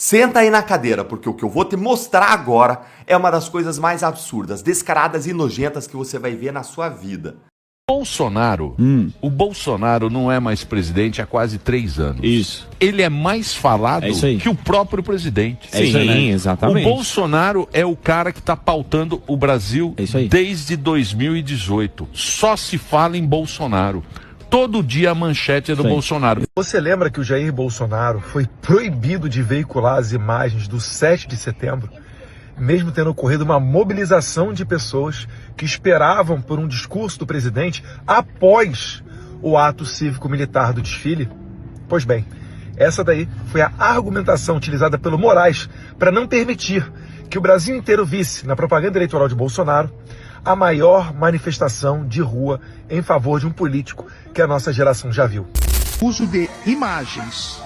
Senta aí na cadeira, porque o que eu vou te mostrar agora é uma das coisas mais absurdas, descaradas e nojentas que você vai ver na sua vida. Bolsonaro, o Bolsonaro não é mais presidente há quase 3 anos. Isso. Ele é mais falado que o próprio presidente. Sim, exatamente. O Bolsonaro é o cara que está pautando o Brasil desde 2018. Só se fala em Bolsonaro. Todo dia a manchete é do Bolsonaro. Você lembra que o Jair Bolsonaro foi proibido de veicular as imagens do 7 de setembro? Mesmo tendo ocorrido uma mobilização de pessoas que esperavam por um discurso do presidente após o ato cívico-militar do desfile? Pois bem, essa daí foi a argumentação utilizada pelo Moraes para não permitir que o Brasil inteiro visse na propaganda eleitoral de Bolsonaro a maior manifestação de rua em favor de um político que a nossa geração já viu. Uso de imagens.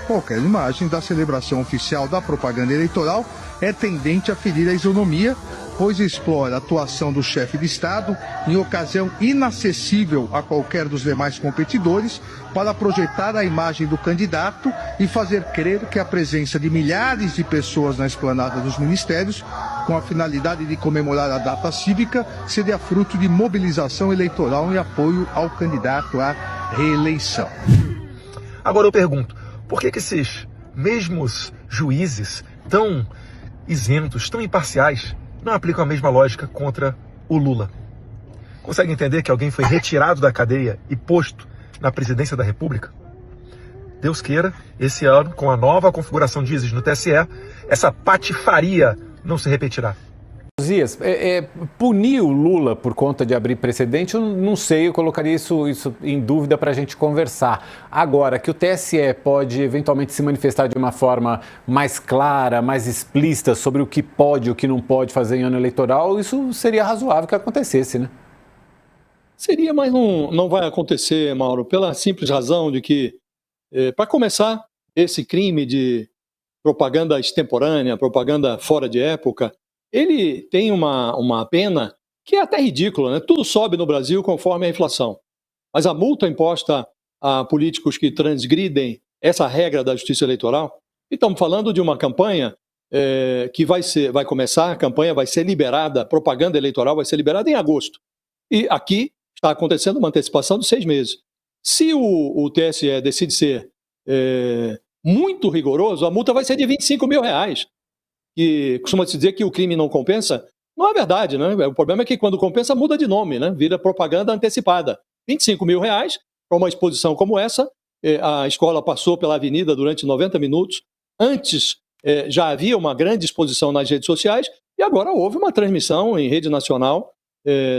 Qualquer imagem da celebração oficial da propaganda eleitoral é tendente a ferir a isonomia, pois explora a atuação do chefe de Estado em ocasião inacessível a qualquer dos demais competidores para projetar a imagem do candidato e fazer crer que a presença de milhares de pessoas na esplanada dos ministérios, com a finalidade de comemorar a data cívica, seria fruto de mobilização eleitoral em apoio ao candidato à reeleição. Agora eu pergunto, por que esses mesmos juízes tão isentos, tão imparciais, não aplicam a mesma lógica contra o Lula? Consegue entender que alguém foi retirado da cadeia e posto na presidência da República? Deus queira, esse ano, com a nova configuração de juízes no TSE, essa patifaria não se repetirá. Zias, punir o Lula por conta de abrir precedente, eu não sei, eu colocaria isso em dúvida para a gente conversar. Agora, que o TSE pode eventualmente se manifestar de uma forma mais clara, mais explícita sobre o que pode e o que não pode fazer em ano eleitoral, isso seria razoável que acontecesse, né? Seria, mas não vai acontecer, Mauro, pela simples razão de que, para começar, esse crime de propaganda extemporânea, propaganda fora de época, ele tem uma pena que é até ridícula, né? Tudo sobe no Brasil conforme a inflação. Mas a multa imposta a políticos que transgridem essa regra da justiça eleitoral, e estamos falando de uma campanha que vai começar, a campanha vai ser liberada, a propaganda eleitoral vai ser liberada em agosto. E aqui está acontecendo uma antecipação de 6 meses. Se o TSE decide ser muito rigoroso, a multa vai ser de R$25 mil. Que costuma-se dizer que o crime não compensa, não é verdade, né? O problema é que quando compensa muda de nome, né? Vira propaganda antecipada. R$25 mil para uma exposição como essa. A escola passou pela avenida durante 90 minutos. Antes já havia uma grande exposição nas redes sociais e agora houve uma transmissão em rede nacional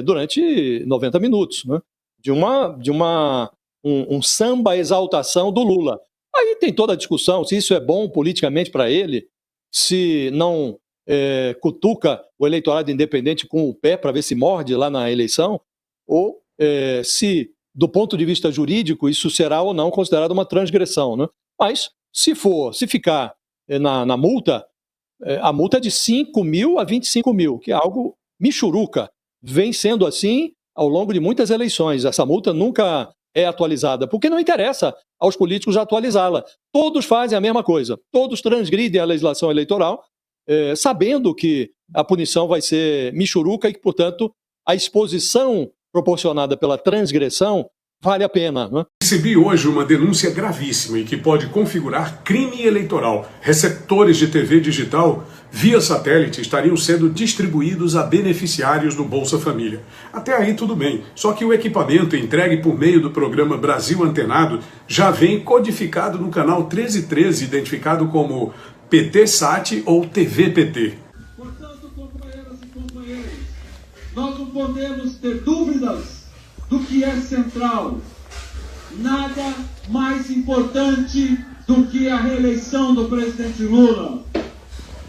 durante 90 minutos, né? De um samba exaltação do Lula. Aí tem toda a discussão se isso é bom politicamente para ele, se não cutuca o eleitorado independente com o pé para ver se morde lá na eleição, ou se, do ponto de vista jurídico, isso será ou não considerado uma transgressão, né? Mas, se ficar na multa, a multa é de 5 mil a 25 mil, que é algo michuruca. Vem sendo assim ao longo de muitas eleições. Essa multa nunca é atualizada, porque não interessa aos políticos atualizá-la. Todos fazem a mesma coisa, todos transgridem a legislação eleitoral, sabendo que a punição vai ser michuruca e que, portanto, a exposição proporcionada pela transgressão vale a pena, né? Recebi hoje uma denúncia gravíssima e que pode configurar crime eleitoral. Receptores de TV digital via satélite estariam sendo distribuídos a beneficiários do Bolsa Família. Até aí tudo bem, só que o equipamento entregue por meio do programa Brasil Antenado já vem codificado no canal 1313, identificado como PT-SAT ou TV-PT. Portanto, companheiras e companheiros, nós não podemos ter dúvidas do que é central. Nada mais importante do que a reeleição do presidente Lula.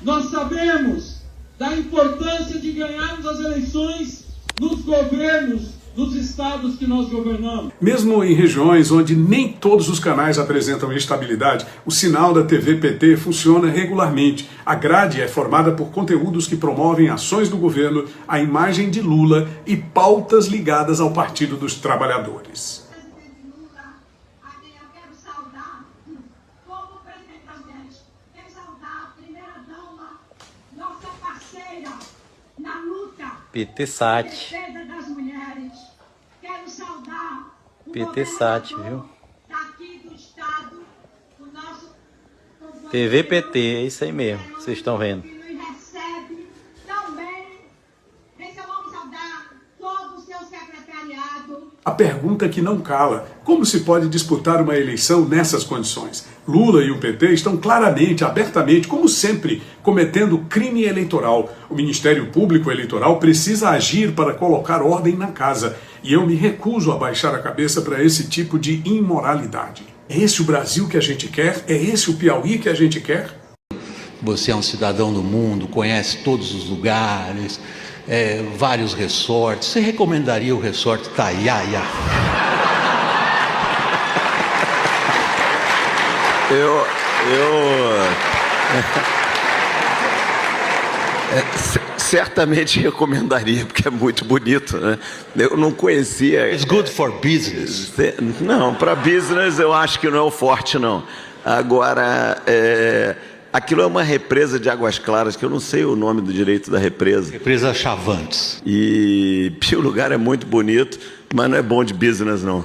Nós sabemos da importância de ganharmos as eleições nos governos, nos estados que nós governamos. Mesmo em regiões onde nem todos os canais apresentam estabilidade, o sinal da TV PT funciona regularmente. A grade é formada por conteúdos que promovem ações do governo, a imagem de Lula e pautas ligadas ao Partido dos Trabalhadores. A quem eu quero saudar como presidente da gente. Quero PT Sat. Defesa das mulheres. Quero saudar o PT Sat, viu? governador daqui do estado, o nosso TV PT, é isso aí mesmo, vocês estão vendo. que nos recebe também. Deixa eu saudar todo o seu secretariado. A pergunta que não cala: como se pode disputar uma eleição nessas condições? Lula e o PT estão claramente, abertamente, como sempre, cometendo crime eleitoral. O Ministério Público Eleitoral precisa agir para colocar ordem na casa. E eu me recuso a baixar a cabeça para esse tipo de imoralidade. É esse o Brasil que a gente quer? É esse o Piauí que a gente quer? Você é um cidadão do mundo, conhece todos os lugares, vários resorts. Você recomendaria o resort Taiaia? Certamente recomendaria, porque é muito bonito, né? Eu não conhecia. It's good for business. Não, para business eu acho que não é o forte, não. Agora, aquilo é uma represa de Águas Claras, que eu não sei o nome do direito da represa. Represa Chavantes. E o lugar é muito bonito, mas não é bom de business, não.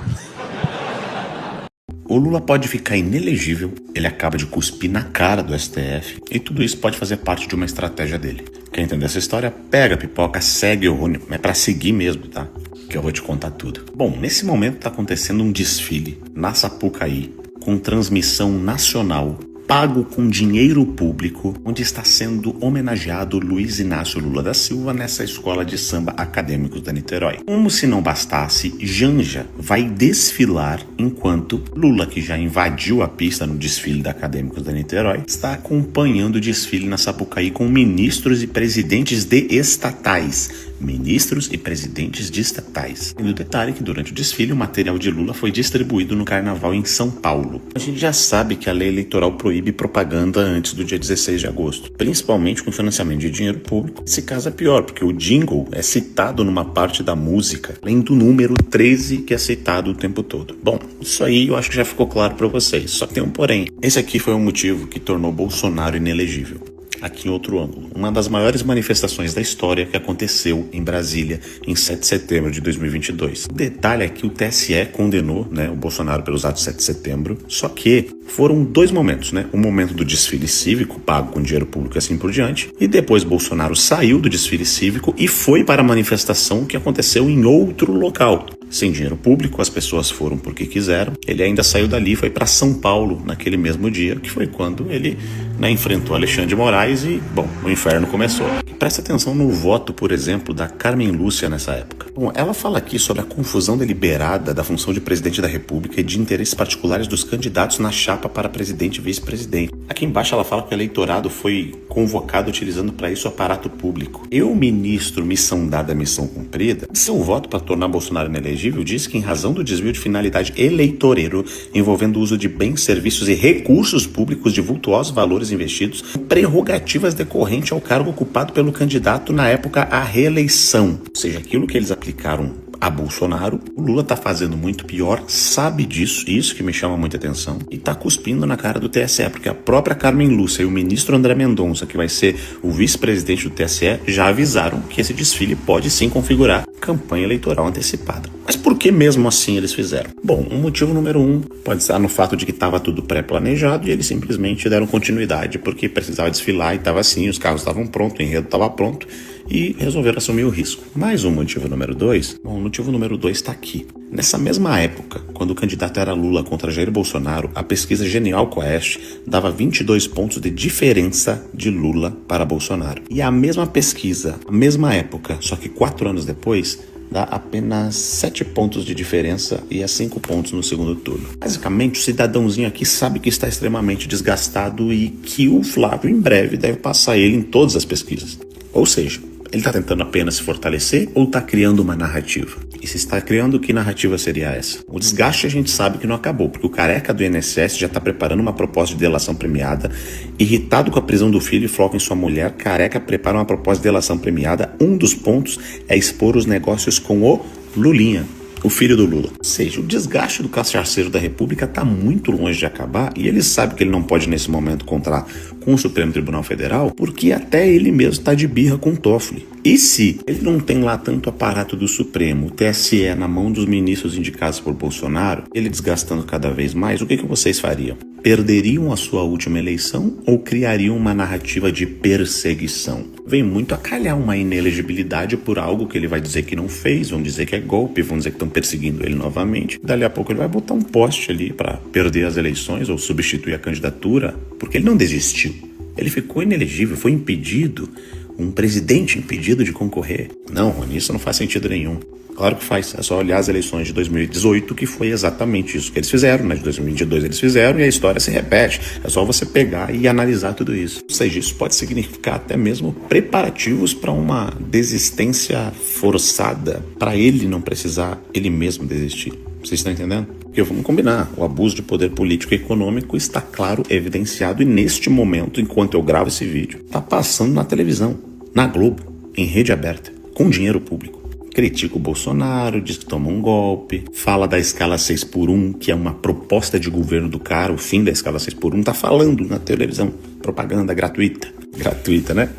O Lula pode ficar inelegível, ele acaba de cuspir na cara do STF, e tudo isso pode fazer parte de uma estratégia dele. Quer entender essa história? Pega a pipoca, segue o Rony, é pra seguir mesmo, tá? Que eu vou te contar tudo. Bom, nesse momento tá acontecendo um desfile na Sapucaí, com transmissão nacional, pago com dinheiro público, onde está sendo homenageado Luiz Inácio Lula da Silva nessa escola de samba Acadêmicos da Niterói. Como se não bastasse, Janja vai desfilar enquanto Lula, que já invadiu a pista no desfile da Acadêmicos da Niterói, está acompanhando o desfile na Sapucaí com ministros e presidentes de estatais. Ministros e presidentes de estatais. E no detalhe que durante o desfile o material de Lula foi distribuído no carnaval em São Paulo. A gente já sabe que a lei eleitoral proíbe propaganda antes do dia 16 de agosto, principalmente com financiamento de dinheiro público. Esse caso é pior, porque o jingle é citado numa parte da música, além do número 13 que é citado o tempo todo. Bom, isso aí eu acho que já ficou claro para vocês, só que tem um porém. Esse aqui foi o motivo que tornou Bolsonaro inelegível. Aqui em outro ângulo, uma das maiores manifestações da história que aconteceu em Brasília em 7 de setembro de 2022. O detalhe é que o TSE condenou, o Bolsonaro pelos atos de 7 de setembro, só que foram dois momentos, o momento do desfile cívico, pago com dinheiro público e assim por diante, e depois Bolsonaro saiu do desfile cívico e foi para a manifestação que aconteceu em outro local. Sem dinheiro público, as pessoas foram porque quiseram. Ele ainda saiu dali e foi para São Paulo naquele mesmo dia, que foi quando ele enfrentou Alexandre de Moraes e, o inferno começou. Presta atenção no voto, por exemplo, da Carmen Lúcia nessa época. Bom, ela fala aqui sobre a confusão deliberada da função de presidente da República e de interesses particulares dos candidatos na chapa para presidente e vice-presidente. Aqui embaixo ela fala que o eleitorado foi convocado utilizando para isso o aparato público. Eu, ministro, missão dada, missão cumprida, seu voto para tornar Bolsonaro inelegível diz que, em razão do desvio de finalidade eleitoreiro envolvendo o uso de bens, serviços e recursos públicos de vultuosos valores investidos, prerrogativas decorrentes ao cargo ocupado pelo candidato na época à reeleição. Ou seja, aquilo que eles aplicaram a Bolsonaro, o Lula tá fazendo muito pior, sabe disso, isso que me chama muita atenção, e tá cuspindo na cara do TSE, porque a própria Carmen Lúcia e o ministro André Mendonça, que vai ser o vice-presidente do TSE, já avisaram que esse desfile pode sim configurar campanha eleitoral antecipada. Mas por que mesmo assim eles fizeram? Bom, o motivo número 1 pode estar no fato de que estava tudo pré-planejado e eles simplesmente deram continuidade porque precisava desfilar e estava assim, os carros estavam prontos, o enredo estava pronto, e resolveram assumir o risco. Mais um motivo número 2, o motivo número 2 está aqui. Nessa mesma época, quando o candidato era Lula contra Jair Bolsonaro, a pesquisa Genial Quest dava 22 pontos de diferença de Lula para Bolsonaro. E a mesma pesquisa, a mesma época, só que 4 anos depois, dá apenas 7 pontos de diferença e a 5 pontos no segundo turno. Basicamente, o cidadãozinho aqui sabe que está extremamente desgastado e que o Flávio em breve deve passar ele em todas as pesquisas. Ou seja, ele está tentando apenas se fortalecer ou está criando uma narrativa? E se está criando, que narrativa seria essa? O desgaste a gente sabe que não acabou, porque o careca do INSS já está preparando uma proposta de delação premiada. Irritado com a prisão do filho e foco em sua mulher, careca prepara uma proposta de delação premiada. Um dos pontos é expor os negócios com o Lulinha. o filho do Lula. Ou seja, o desgaste do cachaceiro da República está muito longe de acabar e ele sabe que ele não pode nesse momento contar com o Supremo Tribunal Federal porque até ele mesmo está de birra com o Toffoli. E se ele não tem lá tanto aparato do Supremo, o TSE na mão dos ministros indicados por Bolsonaro, ele desgastando cada vez mais, o que vocês fariam? Perderiam a sua última eleição ou criariam uma narrativa de perseguição? Vem muito a calhar uma inelegibilidade por algo que ele vai dizer que não fez, vão dizer que é golpe, vão dizer que estão perseguindo ele novamente. Dali a pouco ele vai botar um poste ali para perder as eleições ou substituir a candidatura, porque ele não desistiu. Ele ficou inelegível, foi impedido, um presidente impedido de concorrer. Não, Rony, isso não faz sentido nenhum. Claro que faz, é só olhar as eleições de 2018 que foi exatamente isso que eles fizeram, né? De 2022 eles fizeram e a história se repete. É só você pegar e analisar tudo isso. Ou seja, isso pode significar até mesmo preparativos para uma desistência forçada, para ele não precisar ele mesmo desistir. Vocês estão entendendo? Porque vamos combinar, o abuso de poder político e econômico está claro, evidenciado e neste momento, enquanto eu gravo esse vídeo, está passando na televisão, na Globo, em rede aberta, com dinheiro público. Critica o Bolsonaro, diz que toma um golpe, fala da escala 6x1, que é uma proposta de governo do cara, o fim da escala 6x1, tá falando na televisão, propaganda gratuita. Gratuita, né?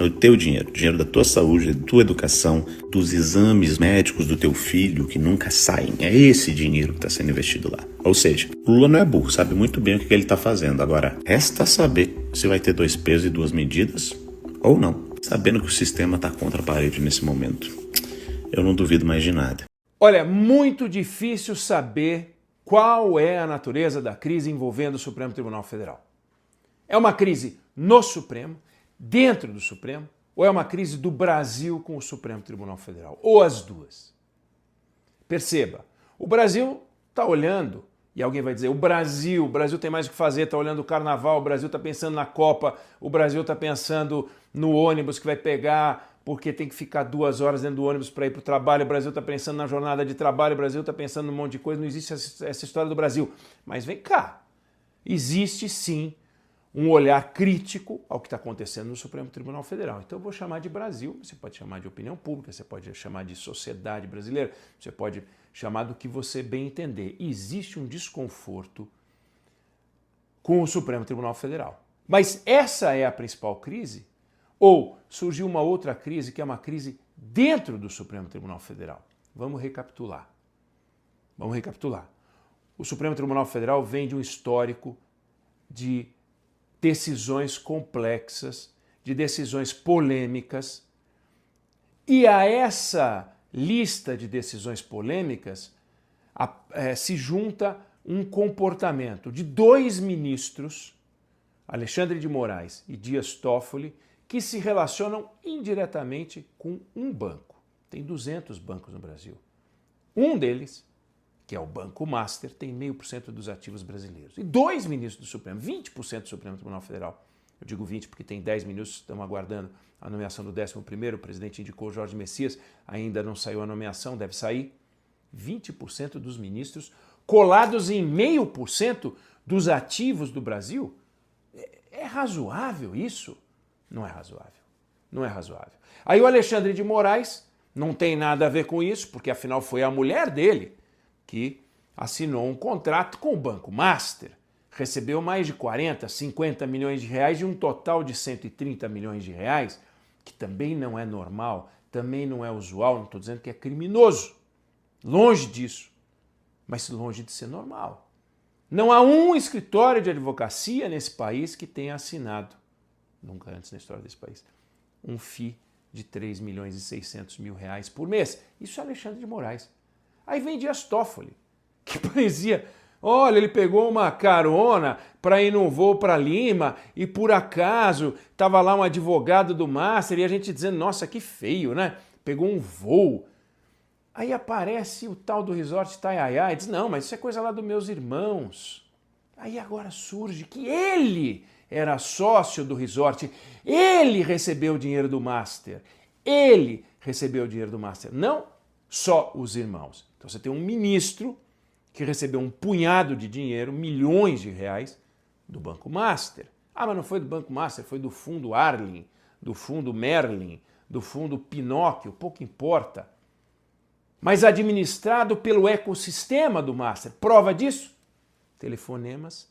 É o teu dinheiro, dinheiro da tua saúde, da tua educação, dos exames médicos do teu filho que nunca saem. É esse dinheiro que está sendo investido lá. Ou seja, o Lula não é burro, sabe muito bem o que ele está fazendo. Agora, resta saber se vai ter 2 pesos e 2 medidas ou não. Sabendo que o sistema está contra a parede nesse momento. Eu não duvido mais de nada. Olha, muito difícil saber qual é a natureza da crise envolvendo o Supremo Tribunal Federal. É uma crise no Supremo, dentro do Supremo, ou é uma crise do Brasil com o Supremo Tribunal Federal? Ou as duas. Perceba, o Brasil está olhando, e alguém vai dizer, o Brasil tem mais o que fazer, está olhando o Carnaval, o Brasil está pensando na Copa, o Brasil está pensando no ônibus que vai pegar, porque tem que ficar 2 horas dentro do ônibus para ir para o trabalho, o Brasil está pensando na jornada de trabalho, o Brasil está pensando num monte de coisa, não existe essa história do Brasil. Mas vem cá, existe sim um olhar crítico ao que está acontecendo no Supremo Tribunal Federal. Então eu vou chamar de Brasil, você pode chamar de opinião pública, você pode chamar de sociedade brasileira, você pode chamar do que você bem entender. Existe um desconforto com o Supremo Tribunal Federal. Mas essa é a principal crise? Ou surgiu uma outra crise, que é uma crise dentro do Supremo Tribunal Federal? Vamos recapitular. Vamos recapitular. O Supremo Tribunal Federal vem de um histórico de decisões complexas, de decisões polêmicas, e a essa lista de decisões polêmicas se junta um comportamento de 2 ministros, Alexandre de Moraes e Dias Toffoli, que se relacionam indiretamente com um banco. Tem 200 bancos no Brasil. Um deles, que é o Banco Master, tem 0,5% dos ativos brasileiros. E 2 ministros do Supremo, 20% do Supremo Tribunal Federal. Eu digo 20 porque tem 10 ministros que estão aguardando a nomeação do 11º, o presidente indicou Jorge Messias, ainda não saiu a nomeação, deve sair. 20% dos ministros colados em 0,5% dos ativos do Brasil. É razoável isso? Não é razoável. Não é razoável. Aí o Alexandre de Moraes não tem nada a ver com isso, porque afinal foi a mulher dele que assinou um contrato com o Banco Master, recebeu mais de 40, 50 milhões de reais de um total de 130 milhões de reais, que também não é normal, também não é usual, não estou dizendo que é criminoso, longe disso, mas longe de ser normal. Não há um escritório de advocacia nesse país que tenha assinado, nunca antes na história desse país, um FII de 3 milhões e 600 mil reais por mês. Isso é Alexandre de Moraes. Aí vem Dias Toffoli, que parecia, olha, ele pegou uma carona para ir num voo para Lima e por acaso estava lá um advogado do Master e a gente dizendo, nossa, que feio, né? Pegou um voo. Aí aparece o tal do Resort Itaiaia e diz, não, mas isso é coisa lá dos meus irmãos. Aí agora surge que ele era sócio do resort, ele recebeu o dinheiro do Master, ele recebeu o dinheiro do Master, não só os irmãos. Então você tem um ministro que recebeu um punhado de dinheiro, milhões de reais, do Banco Master. Ah, mas não foi do Banco Master, foi do fundo Arlin, do fundo Merlin, do fundo Pinóquio, pouco importa. mas administrado pelo ecossistema do Master. Prova disso? Telefonemas,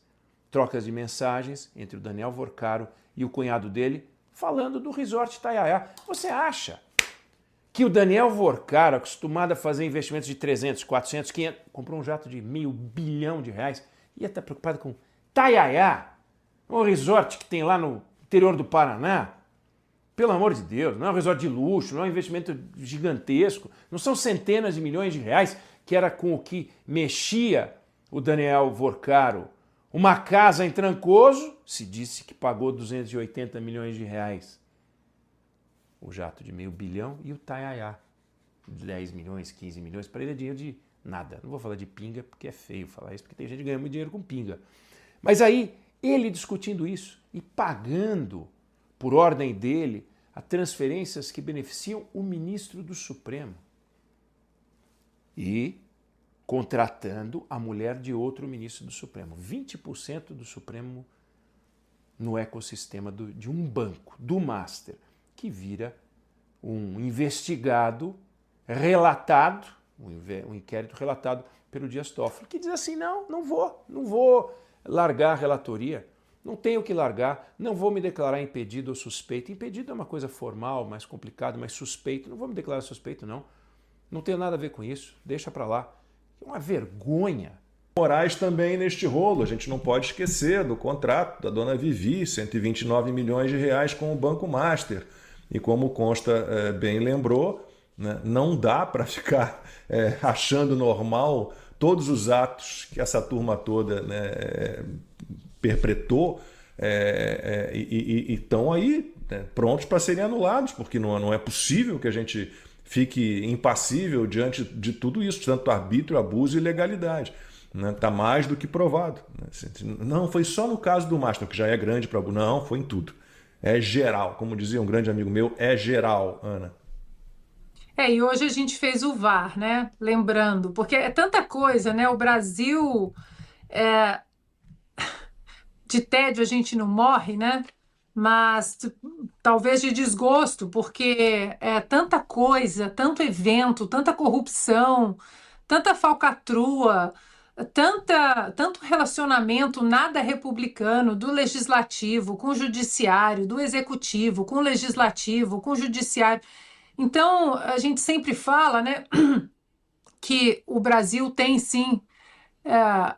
trocas de mensagens entre o Daniel Vorcaro e o cunhado dele, falando do Resort Itaiaia. Você acha que o Daniel Vorcaro, acostumado a fazer investimentos de 300, 400, 500, comprou um jato de R$500 bilhão, ia estar preocupado com Itaiaia, um resort que tem lá no interior do Paraná? Pelo amor de Deus, não é um resort de luxo, não é um investimento gigantesco, não são centenas de milhões de reais, que era com o que mexia o Daniel Vorcaro. Uma casa em Trancoso, se disse que pagou 280 milhões de reais. O jato de R$500 bilhão e o Itaiaia, 10 milhões, 15 milhões, para ele é dinheiro de nada. Não vou falar de pinga, porque é feio falar isso, porque tem gente que ganha muito dinheiro com pinga. Mas aí, ele discutindo isso e pagando, por ordem dele, a transferências que beneficiam o ministro do Supremo. E contratando a mulher de outro ministro do Supremo. 20% do Supremo no ecossistema de um banco, do Master, que vira um investigado relatado, um inquérito relatado pelo Dias Toffoli, que diz assim, não vou largar a relatoria, não tenho que largar, não vou me declarar impedido ou suspeito. Impedido é uma coisa formal, mais complicado, mas suspeito, não vou me declarar suspeito não. Não tenho nada a ver com isso, deixa para lá. É uma vergonha. Moraes também neste rolo, a gente não pode esquecer do contrato da dona Vivi, 129 milhões de reais com o Banco Master. E como consta bem lembrou, né, não dá para ficar achando normal todos os atos que essa turma toda, né, perpetrou e estão aí, né, prontos para serem anulados, porque não é possível que a gente fique impassível diante de tudo isso, tanto arbítrio, abuso e ilegalidade. Está mais do que provado. Não foi só no caso do Master, que já é grande para algum. Não, foi em tudo. É geral. Como dizia um grande amigo meu, é geral, Ana. E hoje a gente fez o VAR, né? Lembrando, porque é tanta coisa, né? O Brasil, de tédio a gente não morre, né? Mas talvez de desgosto, porque é tanta coisa, tanto evento, tanta corrupção, tanta falcatrua, tanto relacionamento nada republicano do legislativo com o judiciário, do executivo com o legislativo, com o judiciário. Então, a gente sempre fala, né, que o Brasil tem, sim, a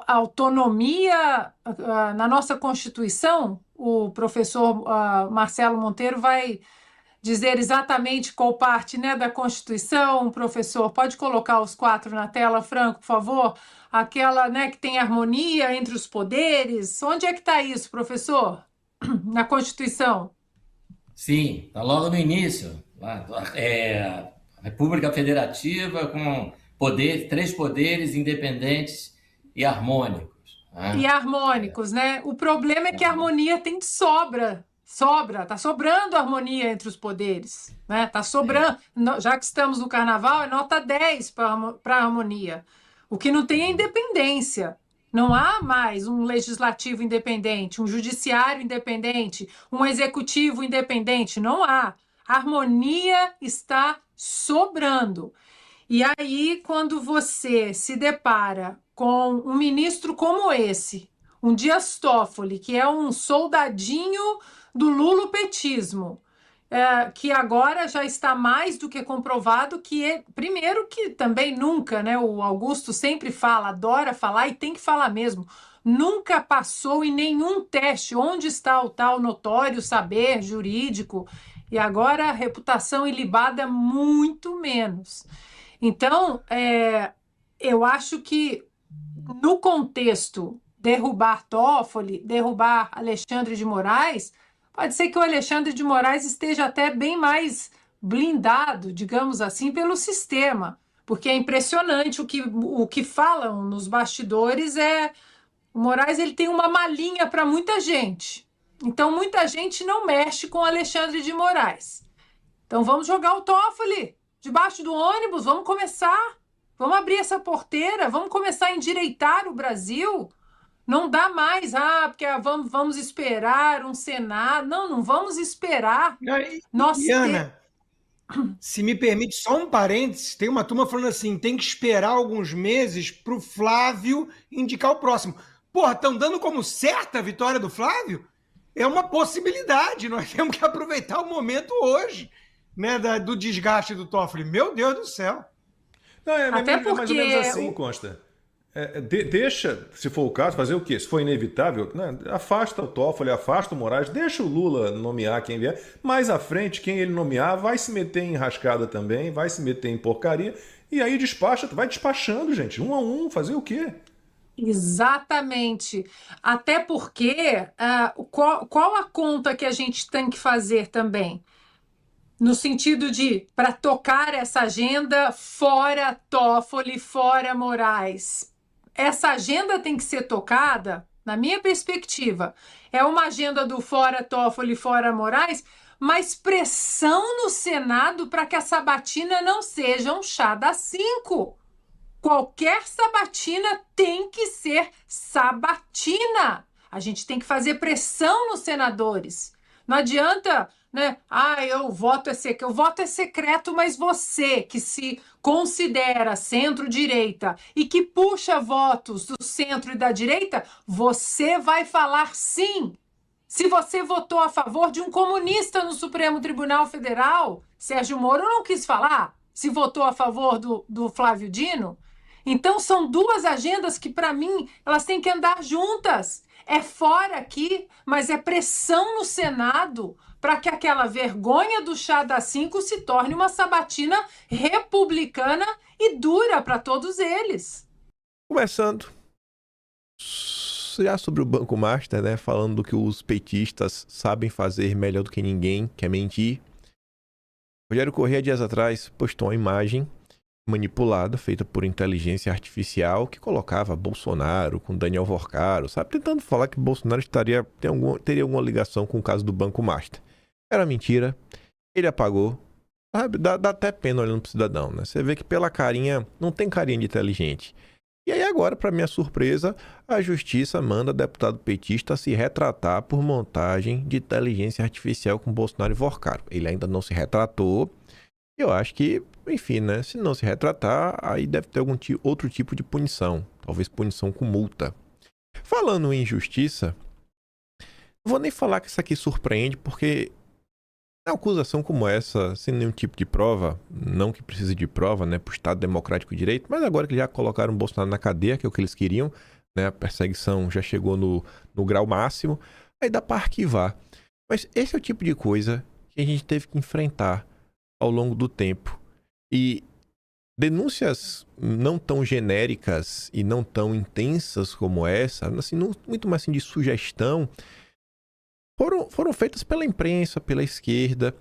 autonomia na nossa Constituição. O professor Marcelo Monteiro vai dizer exatamente qual parte, né, da Constituição. Professor, pode colocar os 4 na tela, Franco, por favor? Aquela, né, que tem harmonia entre os poderes. Onde é que está isso, professor? Na Constituição? Sim, está logo no início. República Federativa com 3 poderes independentes e harmônicos. E harmônicos, né? O problema é que a harmonia tem de sobra. Tá sobrando harmonia entre os poderes, né? Tá sobrando. Já que estamos no carnaval, é nota 10 para a harmonia. O que não tem é independência. Não há mais um legislativo independente, um judiciário independente, um executivo independente. Não há. A harmonia está sobrando. E aí, quando você se depara com um ministro como esse, um Dias Toffoli, que é um soldadinho do lulopetismo, que agora já está mais do que comprovado que primeiro que também nunca, né, o Augusto sempre fala, adora falar e tem que falar mesmo, nunca passou em nenhum teste onde está o tal notório saber jurídico, e agora a reputação ilibada muito menos. Então, eu acho que no contexto derrubar Toffoli, derrubar Alexandre de Moraes, pode ser que o Alexandre de Moraes esteja até bem mais blindado, digamos assim, pelo sistema, porque é impressionante o que falam nos bastidores. O Moraes ele tem uma malinha para muita gente, então muita gente não mexe com Alexandre de Moraes. Então vamos jogar o Toffoli debaixo do ônibus, vamos começar, vamos abrir essa porteira, vamos começar a endireitar o Brasil. Não dá mais, porque vamos esperar um Senado. Não vamos esperar. Se me permite só um parênteses, tem uma turma falando assim, tem que esperar alguns meses para o Flávio indicar o próximo. Porra, estão dando como certa a vitória do Flávio? É uma possibilidade, nós temos que aproveitar o momento hoje, né, do desgaste do Toffoli. Meu Deus do céu. Não, Até mais ou porque menos assim, Consta. Deixa, se for o caso, fazer o quê? Se for inevitável, né, afasta o Toffoli, afasta o Moraes, deixa o Lula nomear quem vier. Mais à frente, quem ele nomear vai se meter em rascada também, vai se meter em porcaria, e aí despacha, vai despachando, gente, um a um, fazer o quê? Exatamente. Até porque, qual a conta que a gente tem que fazer também? No sentido de, para tocar essa agenda, fora Toffoli, fora Moraes. Essa agenda tem que ser tocada, na minha perspectiva, é uma agenda do fora Toffoli, fora Moraes, mas pressão no Senado para que a sabatina não seja um chá das 5. Qualquer sabatina tem que ser sabatina. A gente tem que fazer pressão nos senadores. Não adianta, né? O voto é secreto, mas você que se considera centro-direita e que puxa votos do centro e da direita, você vai falar sim. Se você votou a favor de um comunista no Supremo Tribunal Federal, Sérgio Moro não quis falar. Se votou a favor do Flávio Dino. Então, são duas agendas que, para mim, elas têm que andar juntas. É fora aqui, mas é pressão no Senado para que aquela vergonha do chá das 5 se torne uma sabatina republicana e dura para todos eles. Começando já sobre o Banco Master, né? Falando do que os petistas sabem fazer melhor do que ninguém, que é mentir. Rogério Corrêa, dias atrás, postou uma imagem manipulada, feita por inteligência artificial, que colocava Bolsonaro com Daniel Vorcaro, sabe? Tentando falar que Bolsonaro teria alguma ligação com o caso do Banco Master. Era mentira, ele apagou, sabe? Dá até pena olhando pro cidadão, né? Você vê que pela carinha, não tem carinha de inteligente. E aí agora, para minha surpresa, a justiça manda deputado petista se retratar por montagem de inteligência artificial com Bolsonaro e Vorcaro. Ele ainda não se retratou. Eu acho que, enfim, né? Se não se retratar, aí deve ter algum outro tipo de punição. Talvez punição com multa. Falando em justiça, não vou nem falar que isso aqui surpreende, porque uma acusação como essa, sem nenhum tipo de prova, não que precise de prova, né, para o Estado Democrático de Direito, mas agora que já colocaram o Bolsonaro na cadeia, que é o que eles queriam, né, a perseguição já chegou no grau máximo, aí dá para arquivar. Mas esse é o tipo de coisa que a gente teve que enfrentar ao longo do tempo. E denúncias não tão genéricas e não tão intensas como essa, assim, muito mais assim, de sugestão, foram feitas pela imprensa, pela esquerda.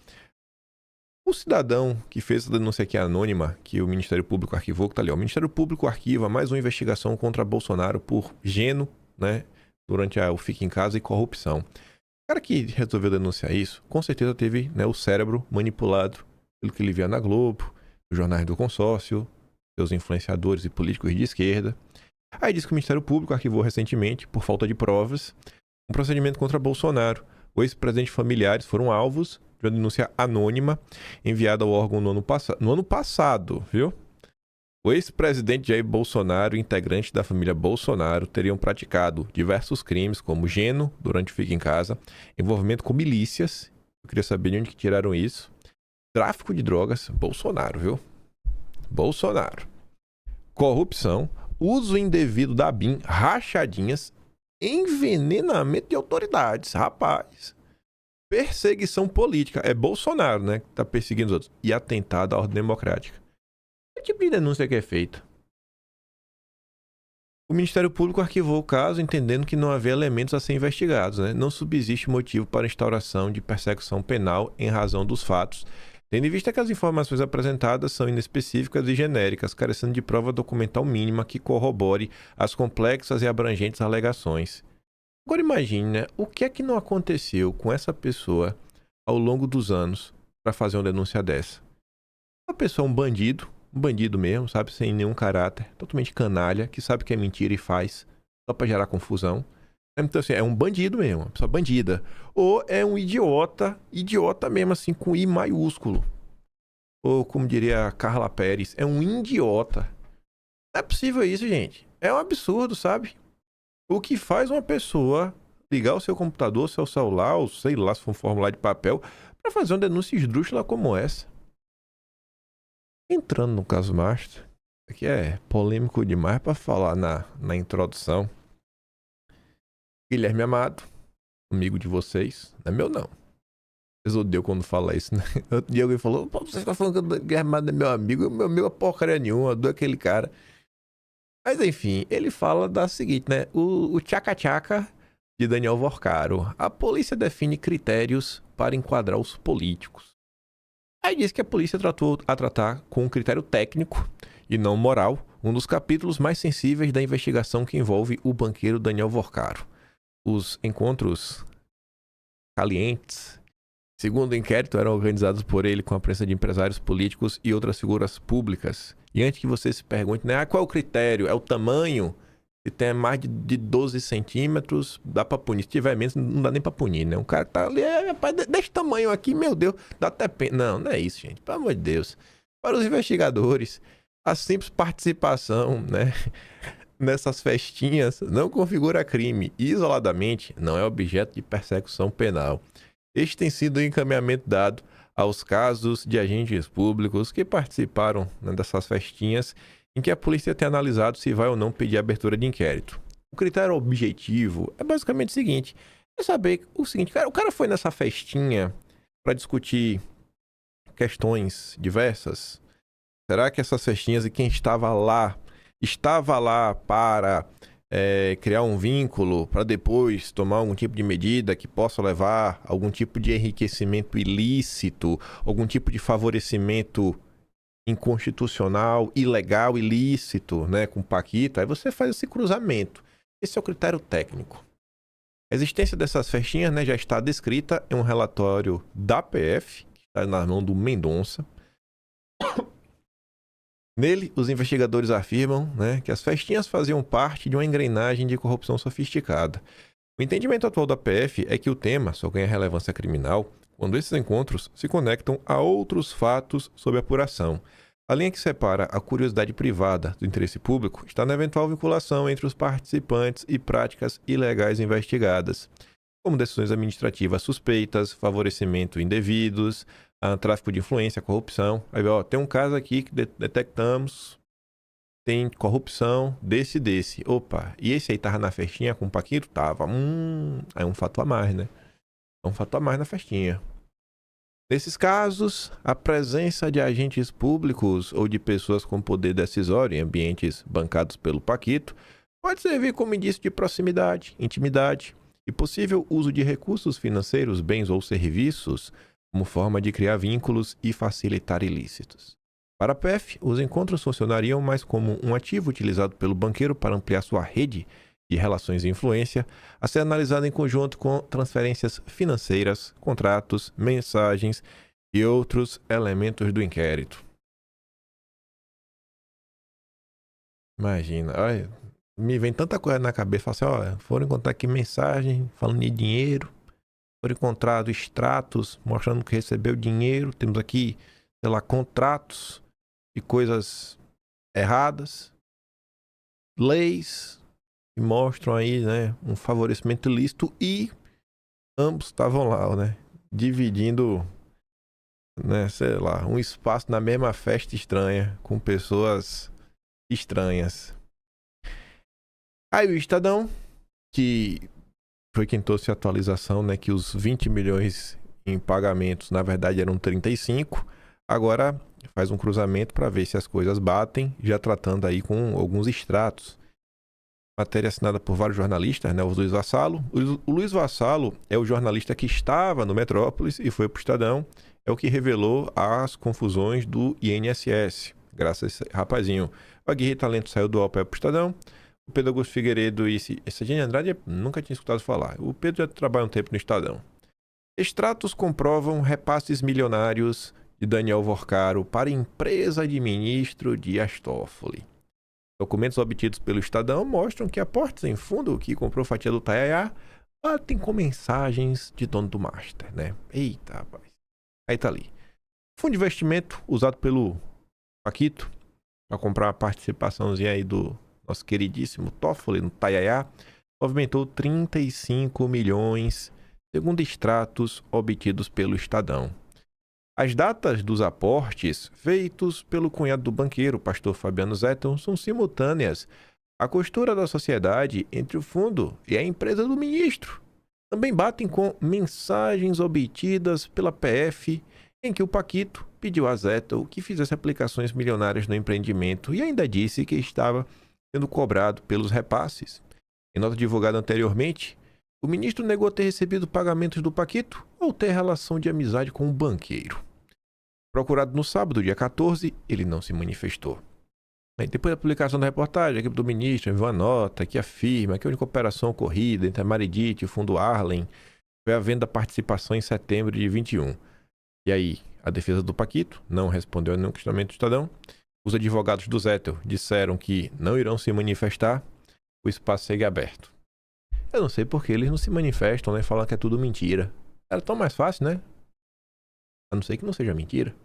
O cidadão que fez a denúncia aqui anônima, que o Ministério Público arquivou, que tá ali, ó, o Ministério Público arquiva mais uma investigação contra Bolsonaro por geno, né, durante o Fique em Casa e corrupção. O cara que resolveu denunciar isso, com certeza teve, né, o cérebro manipulado pelo que ele via na Globo, os jornais do consórcio, seus influenciadores e políticos de esquerda. Aí diz que o Ministério Público arquivou recentemente, por falta de provas, um procedimento contra Bolsonaro. O ex-presidente e familiares foram alvos de uma denúncia anônima enviada ao órgão no ano passado, viu? O ex-presidente Jair Bolsonaro e integrantes da família Bolsonaro teriam praticado diversos crimes, como geno, durante o Fique em Casa, envolvimento com milícias, eu queria saber de onde que tiraram isso, tráfico de drogas, Bolsonaro, viu? Bolsonaro. Corrupção, uso indevido da BIM, rachadinhas, envenenamento de autoridades, rapaz. Perseguição política, é Bolsonaro, né, que tá perseguindo os outros. E atentado à ordem democrática. Que tipo de denúncia que é feita? O Ministério Público arquivou o caso, entendendo que não havia elementos a ser investigados, né? Não subsiste motivo para instauração de persecução penal em razão dos fatos, tendo em vista que as informações apresentadas são inespecíficas e genéricas, carecendo de prova documental mínima que corrobore as complexas e abrangentes alegações. Agora imagine, né? O que é que não aconteceu com essa pessoa ao longo dos anos para fazer uma denúncia dessa? A pessoa é um bandido mesmo, sabe? Sem nenhum caráter, totalmente canalha, que sabe que é mentira e faz só para gerar confusão. Então, assim, é um bandido mesmo, uma pessoa bandida. Ou é um idiota mesmo, assim, com I maiúsculo. ou como diria a Carla Pérez, é um idiota. Não é possível isso, gente. É um absurdo, sabe? O que faz uma pessoa ligar o seu computador, seu celular, ou sei lá, se for um formulário de papel, para fazer uma denúncia esdrúxula como essa. Entrando no caso Master, aqui é polêmico demais para falar na introdução. Guilherme Amado, amigo de vocês, não é meu não. Vocês odeiam quando fala isso, né? Outro dia alguém falou, pô, você está falando que o Guilherme Amado é meu amigo, meu amigo é porcaria nenhuma, eu dou aquele cara. Mas enfim, ele fala da seguinte, né? O tchaca-tchaca de Daniel Vorcaro. A polícia define critérios para enquadrar os políticos. Aí diz que a polícia tratou a tratar com um critério técnico e não moral, um dos capítulos mais sensíveis da investigação que envolve o banqueiro Daniel Vorcaro. Os encontros calientes, segundo o inquérito, eram organizados por ele com a presença de empresários políticos e outras figuras públicas. E antes que você se pergunte, né, qual é o critério? É o tamanho? Se tem mais de 12 centímetros, dá pra punir. Se tiver menos, não dá nem pra punir, né? Um cara tá ali, rapaz, desse tamanho aqui, meu Deus, dá até pena. Não, não é isso, gente. Pelo amor de Deus. Para os investigadores, a simples participação, né, nessas festinhas não configura crime. Isoladamente, não é objeto de persecução penal. Este tem sido o encaminhamento dado aos casos de agentes públicos que participaram, né, dessas festinhas em que a polícia tem analisado se vai ou não pedir abertura de inquérito. O critério objetivo é basicamente o seguinte, é saber o seguinte, o cara foi nessa festinha para discutir questões diversas? Será que essas festinhas e quem estava lá para criar um vínculo para depois tomar algum tipo de medida que possa levar a algum tipo de enriquecimento ilícito, algum tipo de favorecimento inconstitucional, ilegal, ilícito, né, com Paquito? Aí você faz esse cruzamento. Esse é o critério técnico. A existência dessas festinhas, né, já está descrita em um relatório da PF, que está na mão do Mendonça. Nele, os investigadores afirmam, né, que as festinhas faziam parte de uma engrenagem de corrupção sofisticada. O entendimento atual da PF é que o tema só ganha relevância criminal quando esses encontros se conectam a outros fatos sob apuração. A linha que separa a curiosidade privada do interesse público está na eventual vinculação entre os participantes e práticas ilegais investigadas, como decisões administrativas suspeitas, favorecimento indevidos, tráfico de influência, corrupção. Aí, ó, tem um caso aqui que detectamos, tem corrupção desse. Opa, e esse aí tava na festinha com o Paquito? Tava. É um fato a mais, né? É um fato a mais na festinha. Nesses casos, a presença de agentes públicos ou de pessoas com poder decisório em ambientes bancados pelo Paquito pode servir como indício de proximidade, intimidade e possível uso de recursos financeiros, bens ou serviços como forma de criar vínculos e facilitar ilícitos. Para a PF, os encontros funcionariam mais como um ativo utilizado pelo banqueiro para ampliar sua rede de relações de influência, a ser analisado em conjunto com transferências financeiras, contratos, mensagens e outros elementos do inquérito. Imagina, olha, me vem tanta coisa na cabeça, assim, ó, foram encontrar aqui mensagem falando de dinheiro, foram encontrados extratos mostrando que recebeu dinheiro, temos aqui, sei lá, contratos de coisas erradas, leis que mostram aí, né, um favorecimento ilícito e ambos estavam lá, né, dividindo, né, sei lá, um espaço na mesma festa estranha com pessoas estranhas. Aí o Estadão, que foi quem trouxe a atualização, né, que os 20 milhões em pagamentos na verdade eram 35, agora faz um cruzamento para ver se as coisas batem, já tratando aí com alguns extratos. Matéria assinada por vários jornalistas, né? O Luiz Vassalo. O Luiz Vassalo é o jornalista que estava no Metrópolis e foi para o Estadão. É o que revelou as confusões do INSS, graças a esse rapazinho. O Aguirre Talento saiu do UOL para o Estadão. O Pedro Augusto Figueiredo e esse Gênio Andrade nunca tinha escutado falar. O Pedro já trabalha um tempo no Estadão. Extratos comprovam repasses milionários de Daniel Vorcaro para empresa de ministro Dias Toffoli. Documentos obtidos pelo Estadão mostram que aportes em fundo que comprou fatia do Taiaiá batem com mensagens de dono do Master, né? Eita, rapaz. Aí tá ali. Fundo de investimento usado pelo Paquito para comprar uma participaçãozinha aí do nosso queridíssimo Toffoli no Taiaiá, movimentou 35 milhões, segundo extratos obtidos pelo Estadão. As datas dos aportes feitos pelo cunhado do banqueiro, pastor Fabiano Zettel, são simultâneas à costura da sociedade entre o fundo e a empresa do ministro. Também batem com mensagens obtidas pela PF, em que o Paquito pediu a Zettel que fizesse aplicações milionárias no empreendimento e ainda disse que estava sendo cobrado pelos repasses. Em nota divulgada anteriormente, o ministro negou ter recebido pagamentos do Paquito ou ter relação de amizade com o banqueiro. Procurado no sábado, dia 14, ele não se manifestou. Depois da publicação da reportagem, a equipe do ministro enviou uma nota que afirma que a única operação ocorrida entre a Maridit e o fundo Arlen foi a venda da participação em setembro de 21. E aí, a defesa do Paquito não respondeu a nenhum questionamento do Estadão. Os advogados do Zettel disseram que não irão se manifestar. O espaço segue aberto. Eu não sei por que eles não se manifestam, né? Falam que é tudo mentira. Era tão mais fácil, né? A não ser que não seja mentira.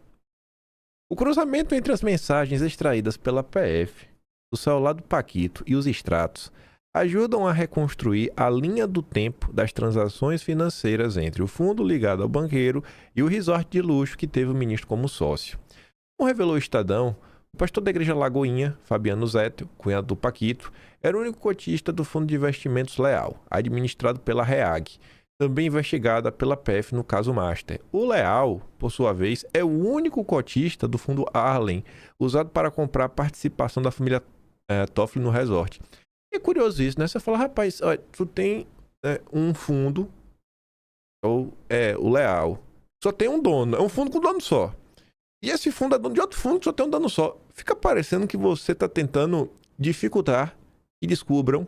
O cruzamento entre as mensagens extraídas pela PF, o celular do Paquito e os extratos ajudam a reconstruir a linha do tempo das transações financeiras entre o fundo ligado ao banqueiro e o resort de luxo que teve o ministro como sócio. Como revelou o Estadão, o pastor da igreja Lagoinha, Fabiano Zettel, cunhado do Paquito, era o único cotista do fundo de investimentos Leal, administrado pela REAG, também investigada pela PF no caso Master. O Leal, por sua vez, é o único cotista do fundo Arlen, usado para comprar a participação da família Toffoli no resort. É curioso isso, né? Você fala, rapaz, olha, tu tem um fundo, ou o Leal, só tem um dono, é um fundo com dono só. E esse fundo é dono de outro fundo que só tem um dono só. Fica parecendo que você está tentando dificultar que descubram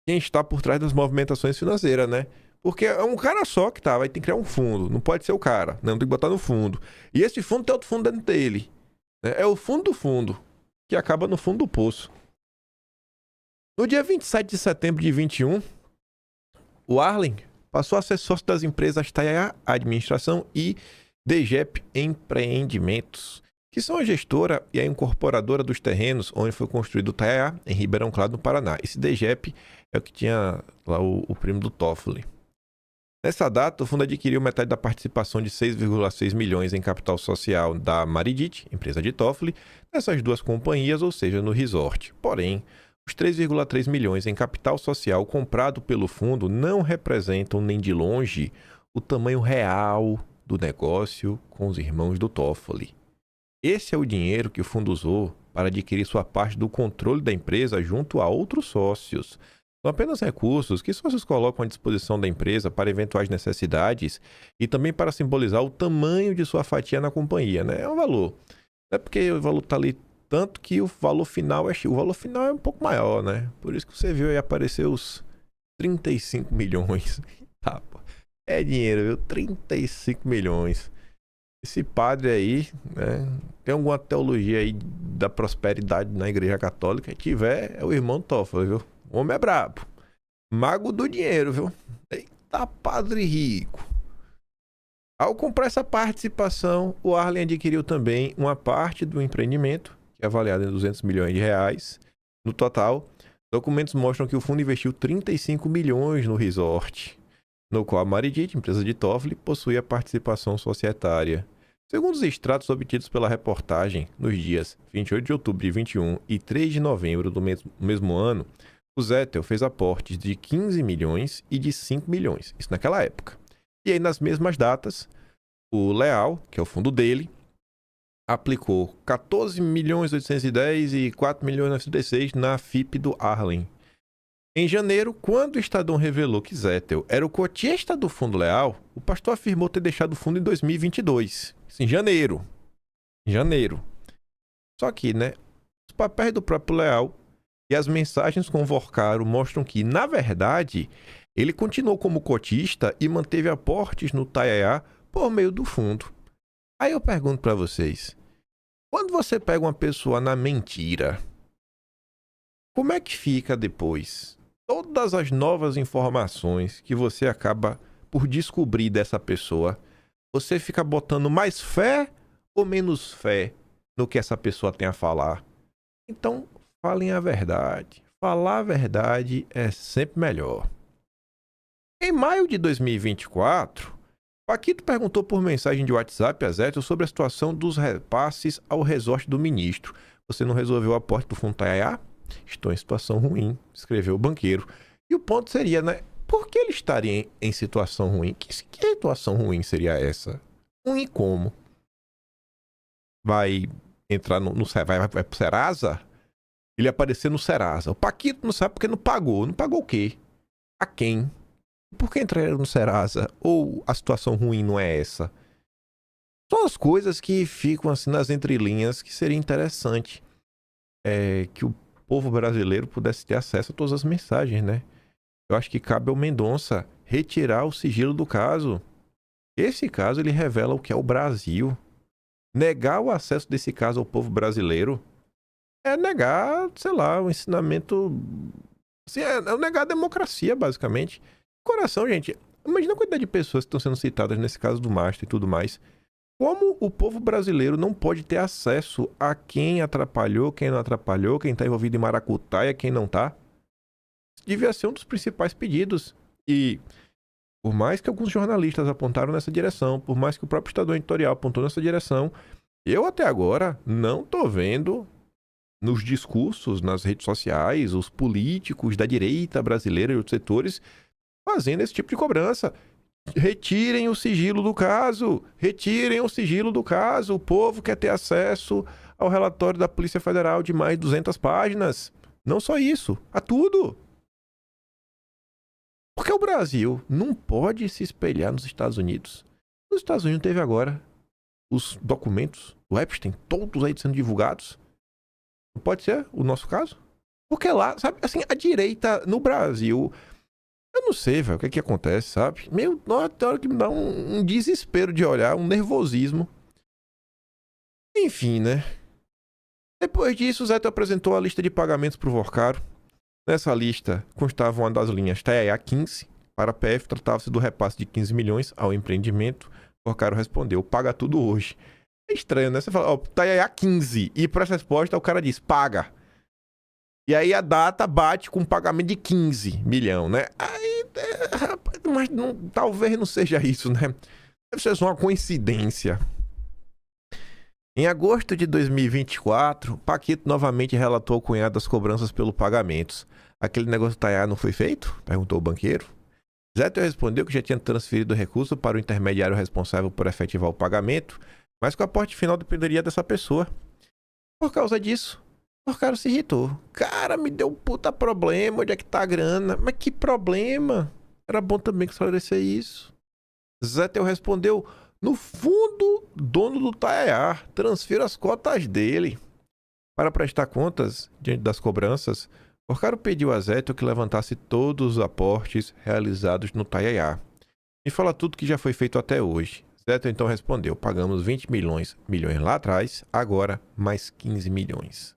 quem está por trás das movimentações financeiras, né? Porque é um cara só que vai ter que criar um fundo. Não pode ser o cara, né? Não tem que botar no fundo. E esse fundo tem outro fundo dentro dele, né? É o fundo do fundo, que acaba no fundo do poço. No dia 27 de setembro de 21, o Arlen passou a ser sócio das empresas Taiaiá Administração e DGEP Empreendimentos, que são a gestora e a incorporadora dos terrenos onde foi construído o Taiaiá, em Ribeirão Claro, no Paraná. Esse DGEP é o que tinha lá o primo do Toffoli. Nessa data, o fundo adquiriu metade da participação de 6,6 milhões em capital social da Maridit, empresa de Toffoli, nessas duas companhias, ou seja, no resort. Porém, os 3,3 milhões em capital social comprado pelo fundo não representam nem de longe o tamanho real do negócio com os irmãos do Toffoli. Esse é o dinheiro que o fundo usou para adquirir sua parte do controle da empresa junto a outros sócios. São apenas recursos que sócios colocam à disposição da empresa para eventuais necessidades e também para simbolizar o tamanho de sua fatia na companhia, né? É um valor. Não é porque o valor está ali tanto que o valor final é um pouco maior, né? Por isso que você viu aí aparecer os 35 milhões. Tá, pô. É dinheiro, viu? 35 milhões. Esse padre aí, né? Tem alguma teologia aí da prosperidade na igreja católica? Se tiver, é o irmão Toffoli, viu? O homem é brabo. Mago do dinheiro, viu? Eita, padre rico. Ao comprar essa participação, o Arlen adquiriu também uma parte do empreendimento, que é avaliado em 200 milhões de reais. No total, documentos mostram que o fundo investiu 35 milhões no resort, no qual a Maridit, empresa de Toffoli, possui a participação societária. Segundo os extratos obtidos pela reportagem, nos dias 28 de outubro de 21 e 3 de novembro do mesmo ano, o Zettel fez aportes de 15 milhões e de 5 milhões, isso naquela época. E aí, nas mesmas datas, o Leal, que é o fundo dele, aplicou 14 milhões 810 e 4 milhões 906 na FIP do Arlen. Em janeiro, quando o Estadão revelou que Zettel era o cotista do fundo Leal, o pastor afirmou ter deixado o fundo em 2022. Isso em janeiro. Só que, né, os papéis do próprio Leal e as mensagens com o Vorcaro mostram que, na verdade, ele continuou como cotista e manteve aportes no Taiaiá por meio do fundo. Aí eu pergunto para vocês, quando você pega uma pessoa na mentira, como é que fica depois? Todas as novas informações que você acaba por descobrir dessa pessoa, você fica botando mais fé ou menos fé no que essa pessoa tem a falar? Então, falem a verdade. Falar a verdade é sempre melhor. Em maio de 2024, Paquito perguntou por mensagem de WhatsApp a Zétio sobre a situação dos repasses ao resort do ministro. Você não resolveu o aporte do Fundo Taiaiá? Estou em situação ruim, escreveu o banqueiro. E o ponto seria, né? Por que ele estaria em situação ruim? Que situação ruim seria essa? Ruim como? Vai entrar vai pro Serasa? Ele aparecer no Serasa. O Paquito não sabe porque não pagou. Não pagou o quê? A quem? Por que entraram no Serasa? Ou a situação ruim não é essa? São as coisas que ficam assim nas entrelinhas que seria interessante que o povo brasileiro pudesse ter acesso a todas as mensagens, né? Eu acho que cabe ao Mendonça retirar o sigilo do caso. Esse caso ele revela o que é o Brasil. Negar o acesso desse caso ao povo brasileiro é negar, sei lá, o ensinamento... Assim, é negar a democracia, basicamente. Coração, gente, imagina a quantidade de pessoas que estão sendo citadas nesse caso do Master e tudo mais. Como o povo brasileiro não pode ter acesso a quem atrapalhou, quem não atrapalhou, quem está envolvido em maracutaia, quem não está? Devia ser um dos principais pedidos. E por mais que alguns jornalistas apontaram nessa direção, por mais que o próprio Estadão Editorial apontou nessa direção, eu até agora não estou vendo nos discursos, nas redes sociais, os políticos da direita brasileira e outros setores fazendo esse tipo de cobrança. Retirem o sigilo do caso. Retirem o sigilo do caso. O povo quer ter acesso ao relatório da Polícia Federal de mais de 200 páginas. Não só isso, a tudo. Porque o Brasil não pode se espelhar nos Estados Unidos. Nos Estados Unidos teve agora os documentos do Epstein, todos aí sendo divulgados. Não pode ser o nosso caso? Porque lá, sabe, assim, a direita no Brasil... Eu não sei, velho, o que é que acontece, sabe? Tem hora que me dá um desespero de olhar, um nervosismo. Enfim, né? Depois disso, o Zé apresentou a lista de pagamentos para o Vorcaro. Nessa lista constava uma das linhas Taiaiá 15. Para a PF, tratava-se do repasse de 15 milhões ao empreendimento. O Vorcaro respondeu, paga tudo hoje. É estranho, né? Você fala, ó, Taiaiá 15. E para essa resposta, o cara diz, paga. E aí a data bate com um pagamento de 15 milhões, né? Aí, mas talvez não seja isso, né? Deve ser só uma coincidência. Em agosto de 2024, Paquito novamente relatou ao cunhado as cobranças pelo pagamentos. Aquele negócio do Taiaiá não foi feito? Perguntou o banqueiro. Zétio respondeu que já tinha transferido o recurso para o intermediário responsável por efetivar o pagamento, mas que o aporte final dependeria dessa pessoa. Por causa disso, o cara se irritou. Cara, me deu um puta problema. Onde é que tá a grana? Mas que problema? Era bom também que esclarecer isso. Zétio respondeu, no fundo, dono do Taiaiá, transfira as cotas dele. Para prestar contas diante das cobranças, o cara pediu a Zétio que levantasse todos os aportes realizados no Taiaiá. Me fala tudo que já foi feito até hoje. Zétio então respondeu, pagamos 20 milhões lá atrás, agora mais 15 milhões.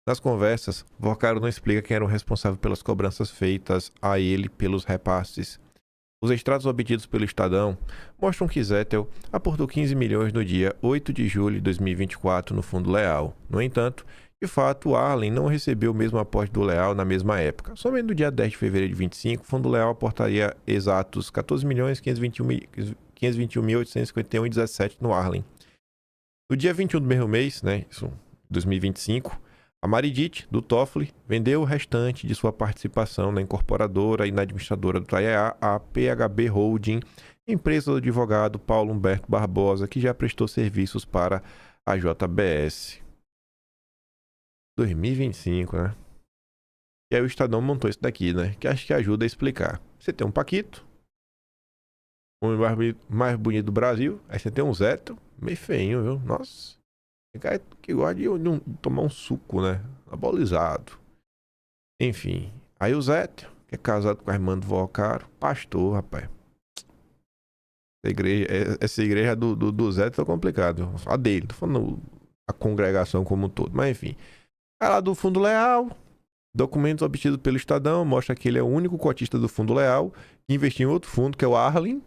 Nas conversas, Vorcaro não explica quem era o responsável pelas cobranças feitas a ele pelos repasses. Os extratos obtidos pelo Estadão mostram que Zétio aportou 15 milhões no dia 8 de julho de 2024 no Fundo Leal. No entanto, de fato, o Arlen não recebeu o mesmo aporte do Leal na mesma época. Somente no dia 10 de fevereiro de 2025, o Fundo Leal aportaria exatos 14.521.851,17 no Arlen. No dia 21 do mesmo mês, né, isso, 2025, a Maridit, do Toffoli, vendeu o restante de sua participação na incorporadora e na administradora do Taiaiá, a PHB Holding, empresa do advogado Paulo Humberto Barbosa, que já prestou serviços para a JBS. 2025, né? E aí o Estadão montou isso daqui, né? Que acho que ajuda a explicar. Você tem um Paquito, o homem mais bonito do Brasil, aí você tem um Zétio, meio feinho, viu? Nossa. Tem cara que gosta de tomar um suco, né? Abolizado. Enfim. Aí o Zétio, que é casado com a irmã do Vorcaro, pastor, rapaz. Essa igreja do Zétio tá complicado. A dele, tô falando a congregação como um todo. Mas enfim. Aí lá do Fundo Leal, documentos obtidos pelo Estadão, mostra que ele é o único cotista do Fundo Leal que investiu em outro fundo, que é o Arlen.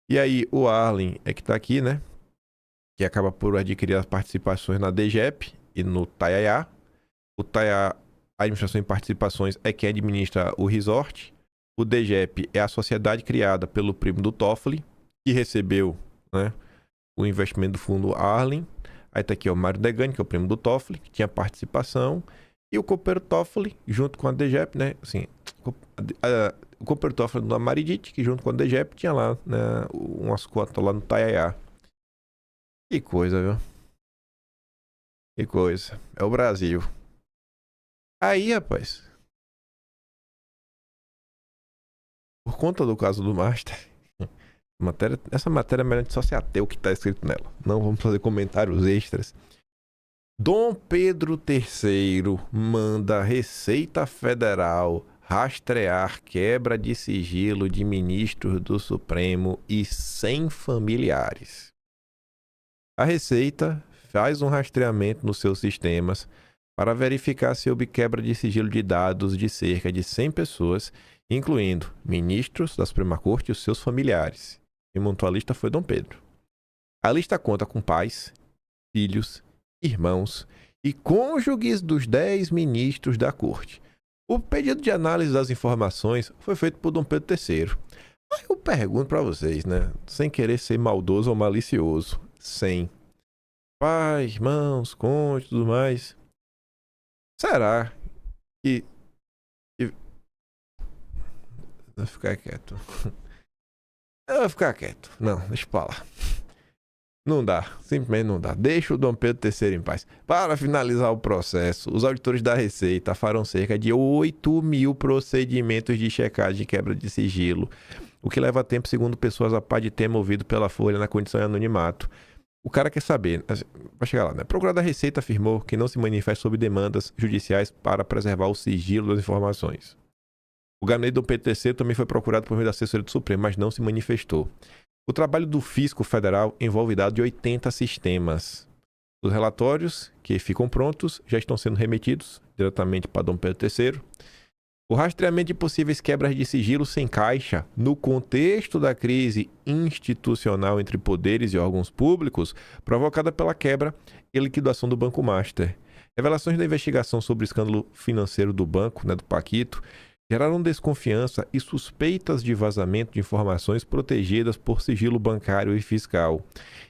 E aí o Arlen é que tá aqui, né? que acaba por adquirir as participações na DGEP e no Taiaiá. O Taiaiá, a administração em participações, é quem administra o resort. O DGEP é a sociedade criada pelo primo do Toffoli, que recebeu, né, o investimento do fundo Arlen. Aí tá aqui o Mário Degani, que é o primo do Toffoli, que tinha participação. E o Cooper Toffoli, junto com a DGEP, né? Assim, o Cooper Toffoli da Maridit, que junto com a DGEP tinha lá, né, umas cotas lá no Taiaiá. Que coisa, viu? Que coisa. É o Brasil. Aí, rapaz, por conta do caso do Master, essa matéria é melhor só ser ateu que está escrito nela. Não vamos fazer comentários extras. Dom Pedro III manda a Receita Federal rastrear quebra de sigilo de ministros do Supremo e 100 familiares. A Receita faz um rastreamento nos seus sistemas para verificar se houve quebra de sigilo de dados de cerca de 100 pessoas, incluindo ministros da Suprema Corte e os seus familiares. Quem montou a lista foi Dom Pedro. A lista conta com pais, filhos, irmãos e cônjuges dos 10 ministros da Corte. O pedido de análise das informações foi feito por Dom Pedro III. Aí eu pergunto para vocês, né? Sem querer ser maldoso ou malicioso. Sem pais, irmãos, cônjuges e tudo mais. Será que... Vou ficar quieto. Eu vou ficar quieto. Não, deixa pra lá. Não dá, simplesmente não dá. Deixa o Dom Pedro III em paz. Para finalizar o processo, os auditores da Receita farão cerca de 8.000 procedimentos de checagem de quebra de sigilo, o que leva tempo, segundo pessoas a par de ter movido pela Folha na condição de anonimato. O cara quer saber, vai chegar lá, né? O procurador da Receita afirmou que não se manifesta sob demandas judiciais para preservar o sigilo das informações. O gabinete do Dom Pedro III também foi procurado por meio da assessoria do Supremo, mas não se manifestou. O trabalho do Fisco Federal envolve dados de 80 sistemas. Os relatórios que ficam prontos já estão sendo remetidos diretamente para Dom Pedro III. O rastreamento de possíveis quebras de sigilo se encaixa no contexto da crise institucional entre poderes e órgãos públicos provocada pela quebra e liquidação do Banco Master. Revelações da investigação sobre o escândalo financeiro do banco, né, do Paquito, geraram desconfiança e suspeitas de vazamento de informações protegidas por sigilo bancário e fiscal.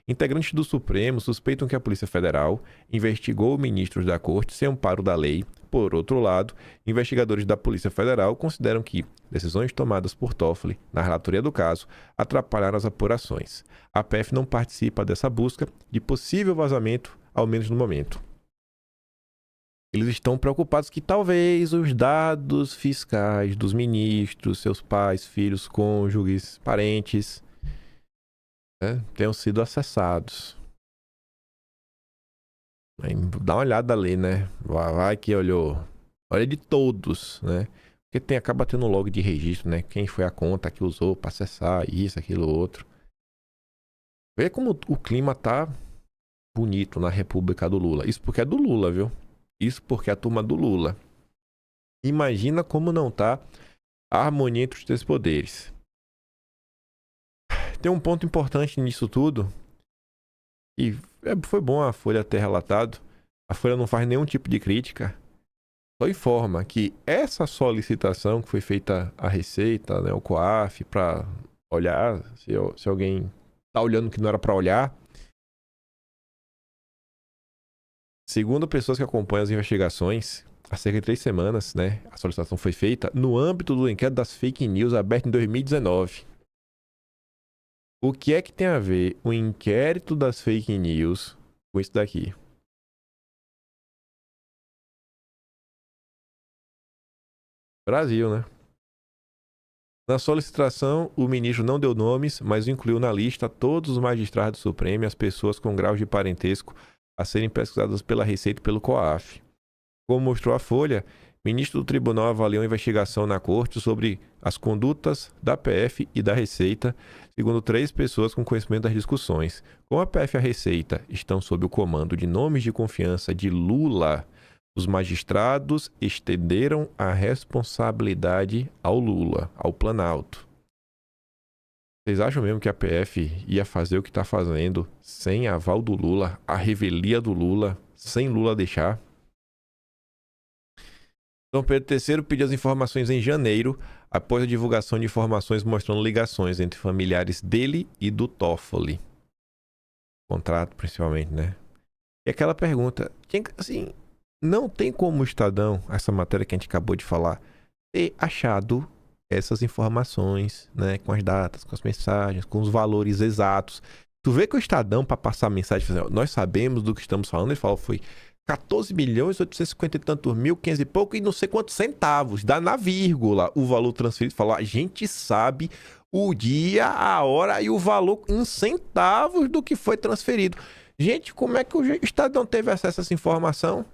Integrantes do Supremo suspeitam que a Polícia Federal investigou ministros da Corte sem amparo da lei. Por outro lado, investigadores da Polícia Federal consideram que decisões tomadas por Toffoli na relatoria do caso atrapalharam as apurações. A PF não participa dessa busca de possível vazamento, ao menos no momento. Eles estão preocupados que talvez os dados fiscais dos ministros, seus pais, filhos, cônjuges, parentes, né, tenham sido acessados. Aí, dá uma olhada ali, né? Vai que olhou. Olha de todos, né? Porque acaba tendo um log de registro, né? Quem foi a conta que usou para acessar isso, aquilo, outro. Vê como o clima tá bonito na República do Lula. Isso porque é do Lula, viu? Isso porque é a turma do Lula. Imagina como não tá a harmonia entre os três poderes. Tem um ponto importante nisso tudo. E foi bom a Folha ter relatado. A Folha não faz nenhum tipo de crítica. Só informa que essa solicitação que foi feita à Receita, né, ao COAF, para olhar se alguém tá olhando que não era para olhar. Segundo pessoas que acompanham as investigações, há cerca de 3 semanas, né, a solicitação foi feita no âmbito do inquérito das fake news aberto em 2019. O que é que tem a ver o inquérito das fake news com isso daqui? Brasil, né? Na solicitação, o ministro não deu nomes, mas incluiu na lista todos os magistrados do Supremo e as pessoas com graus de parentesco a serem pesquisadas pela Receita e pelo COAF. Como mostrou a Folha, o ministro do Tribunal avaliou a investigação na Corte sobre as condutas da PF e da Receita, segundo 3 pessoas com conhecimento das discussões. Como a PF e a Receita estão sob o comando de nomes de confiança de Lula, os magistrados estenderam a responsabilidade ao Lula, ao Planalto. Vocês acham mesmo que a PF ia fazer o que está fazendo sem aval do Lula, a revelia do Lula, sem Lula deixar? Dom Pedro III pediu as informações em janeiro, após a divulgação de informações mostrando ligações entre familiares dele e do Toffoli. Contrato, principalmente, né? E aquela pergunta, assim, não tem como o Estadão, essa matéria que a gente acabou de falar, ter achado essas informações, né? Com as datas, com as mensagens, com os valores exatos. Tu vê que o Estadão, para passar a mensagem, nós sabemos do que estamos falando, ele falou, foi 14.850 e tantos mil, 500 e pouco, e não sei quantos centavos, dá na vírgula o valor transferido. Falou, a gente sabe o dia, a hora e o valor em centavos do que foi transferido. Gente, como é que o Estadão teve acesso a essa informação?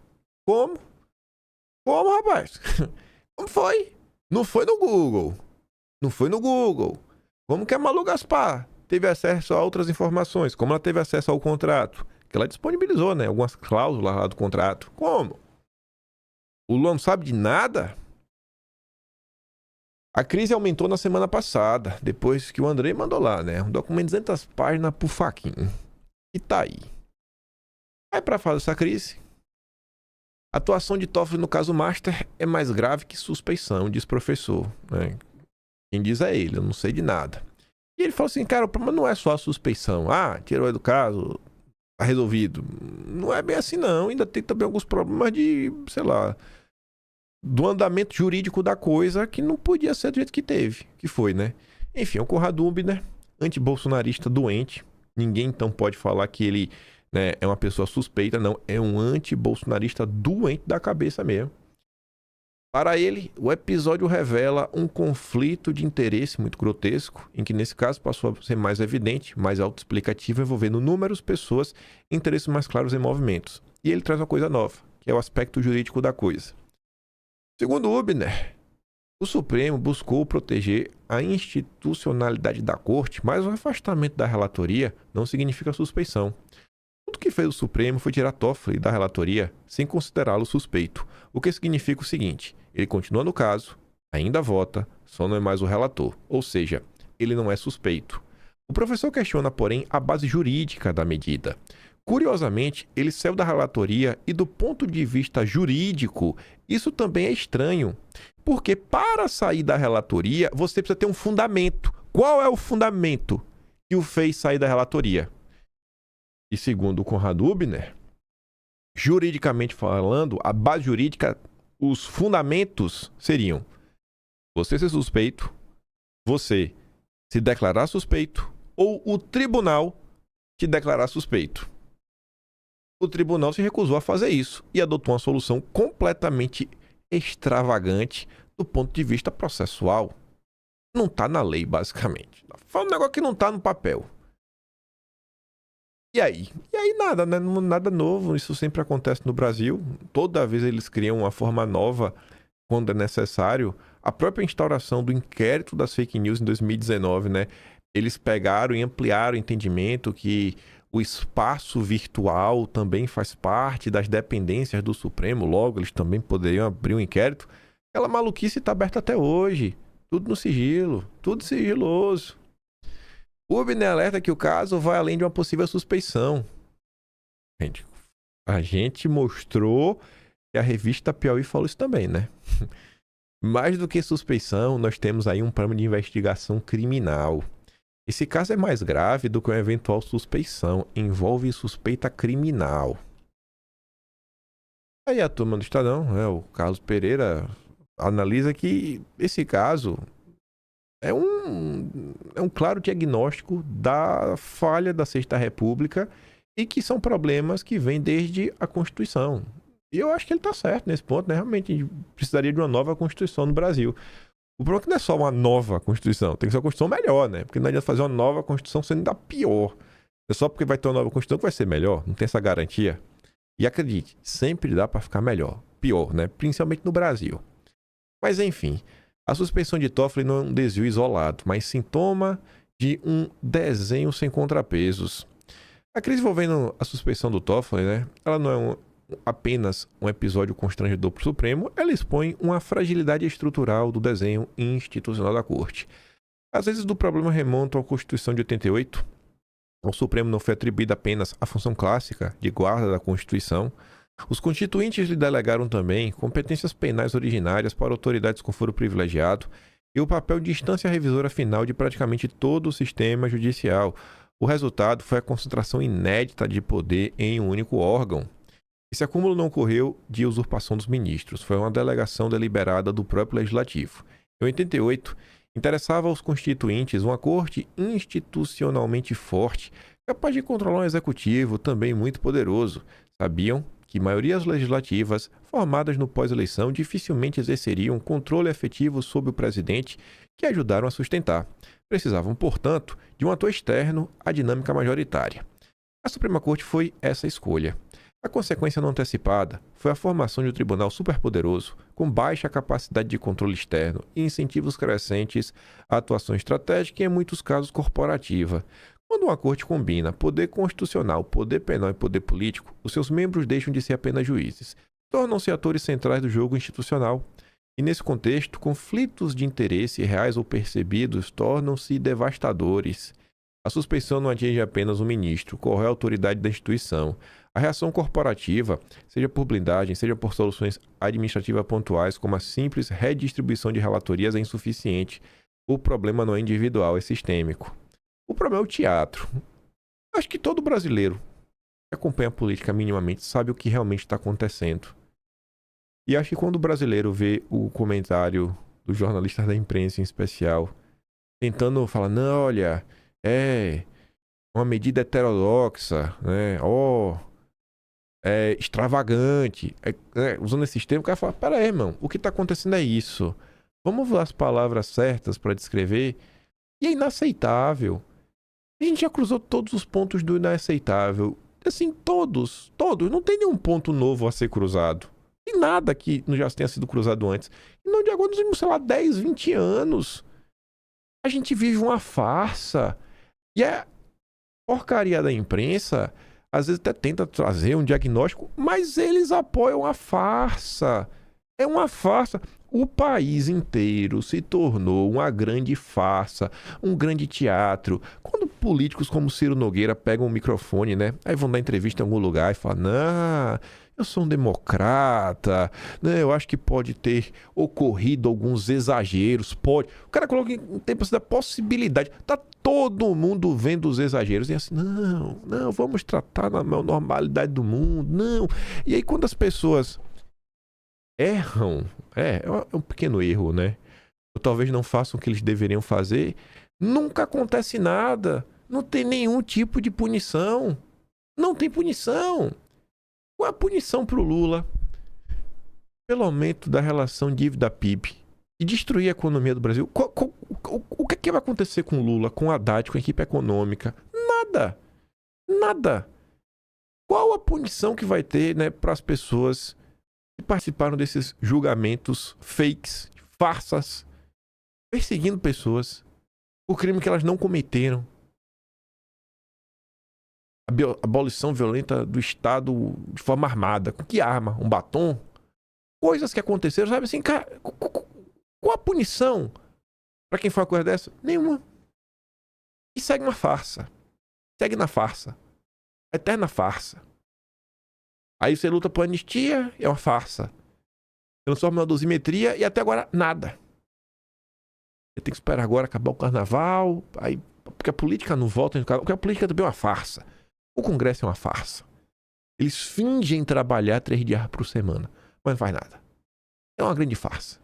Como? Como, rapaz? Como foi? Não foi no Google. Não foi no Google. Como que a Malu Gaspar teve acesso a outras informações? Como ela teve acesso ao contrato? Que ela disponibilizou, né? Algumas cláusulas lá do contrato. Como? O Lula não sabe de nada? A crise aumentou na semana passada, depois que o Andrei mandou lá, né? Um documento de 200 páginas pro Faquinha. E tá aí. Aí pra falar dessa crise, a atuação de Toffoli no caso Master é mais grave que suspeição, diz professor. Né? Quem diz é ele, eu não sei de nada. E ele falou assim, cara, o problema não é só a suspeição. Ah, tirou ele do caso, tá resolvido. Não é bem assim não, ainda tem também alguns problemas de, sei lá, do andamento jurídico da coisa que não podia ser do jeito que teve, que foi, né? Enfim, é um Conrado Ubner, antibolsonarista doente. Ninguém então pode falar que ele, né, é uma pessoa suspeita, não. É um antibolsonarista doente da cabeça mesmo. Para ele, o episódio revela um conflito de interesse muito grotesco, em que nesse caso passou a ser mais evidente, mais autoexplicativo, envolvendo números, pessoas, interesses mais claros em movimentos. E ele traz uma coisa nova, que é o aspecto jurídico da coisa. Segundo Ubner, o Supremo buscou proteger a institucionalidade da Corte, mas o afastamento da relatoria não significa suspeição. Tudo que fez o Supremo foi tirar Toffoli da relatoria sem considerá-lo suspeito, o que significa o seguinte, ele continua no caso, ainda vota, só não é mais o relator, ou seja, ele não é suspeito. O professor questiona, porém, a base jurídica da medida. Curiosamente, ele saiu da relatoria e do ponto de vista jurídico, isso também é estranho, porque para sair da relatoria, você precisa ter um fundamento. Qual é o fundamento que o fez sair da relatoria? E segundo o Conrado Ubner, juridicamente falando, a base jurídica, os fundamentos seriam você ser suspeito, você se declarar suspeito ou o tribunal te declarar suspeito. O tribunal se recusou a fazer isso e adotou uma solução completamente extravagante do ponto de vista processual. Não está na lei, basicamente. Fala um negócio que não está no papel. E aí? E aí nada, né? Nada novo. Isso sempre acontece no Brasil. Toda vez eles criam uma forma nova quando é necessário. A própria instauração do inquérito das fake news em 2019, né? Eles pegaram e ampliaram o entendimento que o espaço virtual também faz parte das dependências do Supremo. Logo, eles também poderiam abrir um inquérito. Aquela maluquice está aberta até hoje. Tudo no sigilo. Tudo sigiloso. O Ubner alerta que o caso vai além de uma possível suspeição. Gente, a gente mostrou que a revista Piauí falou isso também, né? Mais do que suspeição, nós temos aí um plano de investigação criminal. Esse caso é mais grave do que uma eventual suspeição. Envolve suspeita criminal. Aí a turma do Estadão, né, o Carlos Pereira, analisa que esse caso é um claro diagnóstico da falha da Sexta República e que são problemas que vêm desde a Constituição. E eu acho que ele está certo nesse ponto, né? Realmente a gente precisaria de uma nova Constituição no Brasil. O problema é que não é só uma nova Constituição, tem que ser uma Constituição melhor, né? Porque não adianta fazer uma nova Constituição sendo ainda pior. É só porque vai ter uma nova Constituição que vai ser melhor, não tem essa garantia. E acredite, sempre dá para ficar melhor, pior, né? Principalmente no Brasil. Mas enfim, a suspensão de Toffoli não é um desvio isolado, mas sintoma de um desenho sem contrapesos. A crise envolvendo a suspensão do Toffoli, né? Ela não é apenas um episódio constrangedor para o Supremo, ela expõe uma fragilidade estrutural do desenho institucional da Corte. Às vezes do problema remonta à Constituição de 88. Ao Supremo não foi atribuída apenas a função clássica de guarda da Constituição. Os constituintes lhe delegaram também competências penais originárias para autoridades com foro privilegiado e o papel de instância revisora final de praticamente todo o sistema judicial. O resultado foi a concentração inédita de poder em um único órgão. Esse acúmulo não ocorreu de usurpação dos ministros, foi uma delegação deliberada do próprio Legislativo. Em 88, interessava aos constituintes uma corte institucionalmente forte, capaz de controlar um executivo também muito poderoso. Sabiam que maiorias legislativas, formadas no pós-eleição, dificilmente exerceriam controle efetivo sobre o presidente que ajudaram a sustentar. Precisavam, portanto, de um ator externo à dinâmica majoritária. A Suprema Corte foi essa escolha. A consequência não antecipada foi a formação de um tribunal superpoderoso, com baixa capacidade de controle externo e incentivos crescentes à atuação estratégica e, em muitos casos, corporativa. Quando uma corte combina poder constitucional, poder penal e poder político, os seus membros deixam de ser apenas juízes, tornam-se atores centrais do jogo institucional. E, nesse contexto, conflitos de interesse reais ou percebidos tornam-se devastadores. A suspeição não atinge apenas o ministro, corrói a autoridade da instituição. A reação corporativa, seja por blindagem, seja por soluções administrativas pontuais, como a simples redistribuição de relatorias, é insuficiente. O problema não é individual, é sistêmico. O problema é o teatro. Acho que todo brasileiro que acompanha a política minimamente sabe o que realmente está acontecendo. E acho que quando o brasileiro vê o comentário dos jornalistas da imprensa em especial, tentando falar, não, olha, é uma medida heterodoxa, né? É extravagante, usando esses termos, o cara fala, pera aí, irmão, o que está acontecendo é isso. Vamos usar as palavras certas para descrever. E é inaceitável. A gente já cruzou todos os pontos do inaceitável. Assim, todos. Não tem nenhum ponto novo a ser cruzado. Tem nada que não já tenha sido cruzado antes. E não de agora, nos últimos, sei lá, 10, 20 anos. A gente vive uma farsa. E a porcaria da imprensa às vezes até tenta trazer um diagnóstico, mas eles apoiam a farsa. É uma farsa. O país inteiro se tornou uma grande farsa, um grande teatro. Quando políticos como Ciro Nogueira pegam um microfone, né? Aí vão dar entrevista em algum lugar e falam, não, eu sou um democrata, né? Eu acho que pode ter ocorrido alguns exageros, pode. O cara coloca em tempo da possibilidade. Tá todo mundo vendo os exageros e assim, não, vamos tratar na normalidade do mundo, não. E aí quando as pessoas erram, é um pequeno erro, né? Ou talvez não façam o que eles deveriam fazer, nunca acontece nada. Não tem nenhum tipo de punição. Não tem punição. Qual é a punição para o Lula? Pelo aumento da relação dívida-PIB e destruir a economia do Brasil. O que vai acontecer com o Lula, com o Haddad, com a equipe econômica? Nada. Qual a punição que vai ter, né, para as pessoas que participaram desses julgamentos fakes, farsas, perseguindo pessoas por crime que elas não cometeram? A abolição violenta do Estado de forma armada. Com que arma? Um batom? Coisas que aconteceram, sabe assim, cara, qual a punição para quem foi uma coisa dessa? Nenhuma. E segue uma farsa. Segue na farsa. Eterna farsa. Aí você luta por anistia, é uma farsa. Transforma na dosimetria e até agora nada. Você tem que esperar agora acabar o carnaval, aí, porque a política não volta no carnaval, porque a política também é uma farsa. O Congresso é uma farsa. Eles fingem trabalhar 3 dias por semana, mas não faz nada. É uma grande farsa.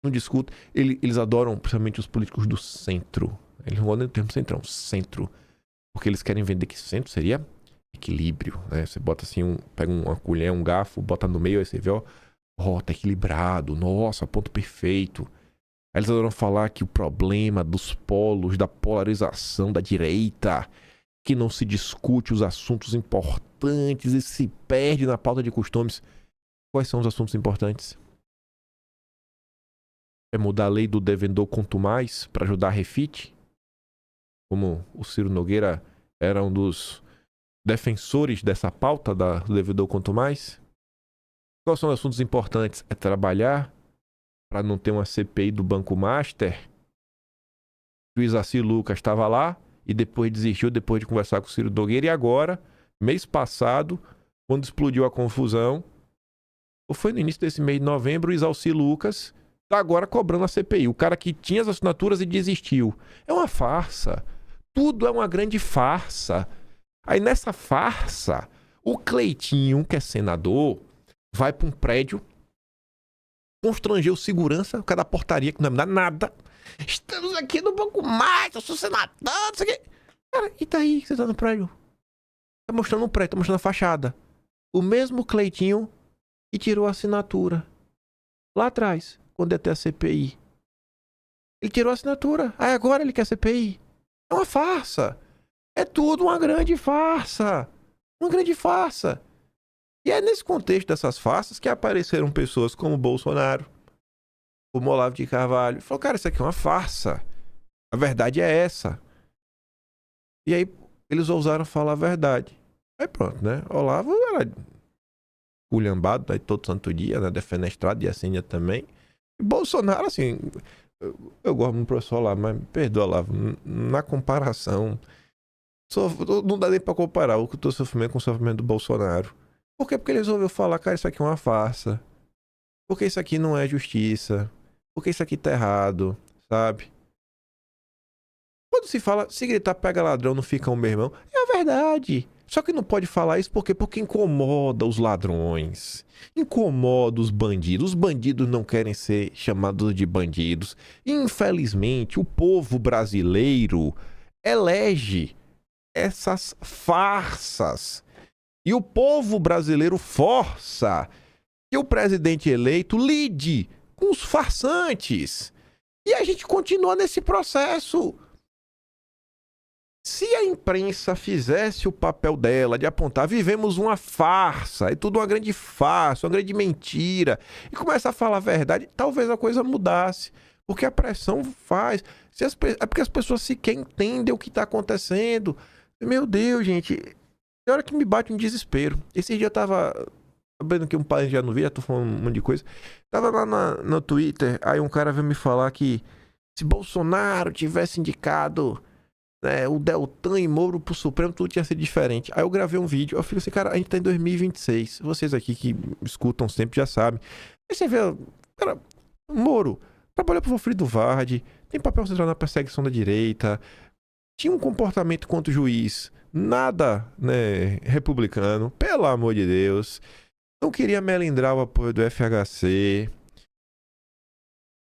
Não discutem. Eles adoram, principalmente os políticos do centro. Eles não gostam do termo centrão, centro. Porque eles querem vender que centro seria equilíbrio, né? Você bota assim, pega uma colher, um garfo, bota no meio, aí você vê, tá equilibrado, nossa, ponto perfeito. Aí eles adoram falar que o problema dos polos, da polarização da direita, que não se discute os assuntos importantes e se perde na pauta de costumes. Quais são os assuntos importantes? É mudar a lei do devedor quanto mais para ajudar a refit? Como o Ciro Nogueira era um dos defensores dessa pauta da devedor quanto mais? Quais são os assuntos importantes? É trabalhar para não ter uma CPI do Banco Master? o Isaci Lucas estava lá e depois desistiu, depois de conversar com o Ciro Nogueira. E agora, mês passado, quando explodiu a confusão, ou foi no início desse mês de novembro, o Isaci Lucas está agora cobrando a CPI. O cara que tinha as assinaturas e desistiu. É uma farsa. Tudo é uma grande farsa. Aí nessa farsa, o Cleitinho, que é senador, vai para um prédio, constranger o segurança, o cara da portaria, que não é nada. Estamos aqui no Banco Mais, eu sou senador, não sei o quê. Cara, e daí que você tá no prédio? Tá mostrando o prédio, tá mostrando a fachada. O mesmo Cleitinho que tirou a assinatura. Lá atrás, quando ia ter a CPI. Ele tirou a assinatura. Aí agora ele quer CPI. É uma farsa. É tudo uma grande farsa. Uma grande farsa. E é nesse contexto dessas farsas que apareceram pessoas como Bolsonaro, como Olavo de Carvalho. Falou, cara, isso aqui é uma farsa. A verdade é essa. E aí eles ousaram falar a verdade. Aí pronto, né? Olavo era culhambado, né, todo santo dia, né? Defenestrado, e a Cênia também. E Bolsonaro, assim, eu gosto do professor Olavo, mas me perdoa, Olavo, na comparação, não dá nem pra comparar o teu sofrimento com o sofrimento do Bolsonaro. Por quê? Porque ele resolveu falar, cara, isso aqui é uma farsa. Porque isso aqui não é justiça. Porque isso aqui tá errado, sabe? Quando se fala, se gritar pega ladrão, não fica um meu irmão, é a verdade. Só que não pode falar isso porque incomoda os ladrões. Incomoda os bandidos. Os bandidos não querem ser chamados de bandidos. Infelizmente, o povo brasileiro elege essas farsas. E o povo brasileiro força que o presidente eleito lide com os farsantes. E a gente continua nesse processo. Se a imprensa fizesse o papel dela de apontar, vivemos uma farsa, é tudo uma grande farsa, uma grande mentira, e começa a falar a verdade, talvez a coisa mudasse. Porque a pressão faz. É porque as pessoas sequer entendem o que está acontecendo. Meu Deus, gente, tem hora que me bate um desespero. Esse dia eu tava vendo que um pai já não vi, já tô falando um monte de coisa. Tava lá no Twitter, aí um cara veio me falar que se Bolsonaro tivesse indicado, né, o Deltan e Moro pro Supremo, tudo tinha sido diferente. Aí eu gravei um vídeo, eu falei assim, cara, a gente tá em 2026. Vocês aqui que escutam sempre já sabem. Aí você vê, cara, Moro trabalhou pro Wilfrido Vardi, tem papel central na perseguição da direita, tinha um comportamento contra o juiz, nada, né, republicano, pelo amor de Deus. Não queria melindrar o apoio do FHC.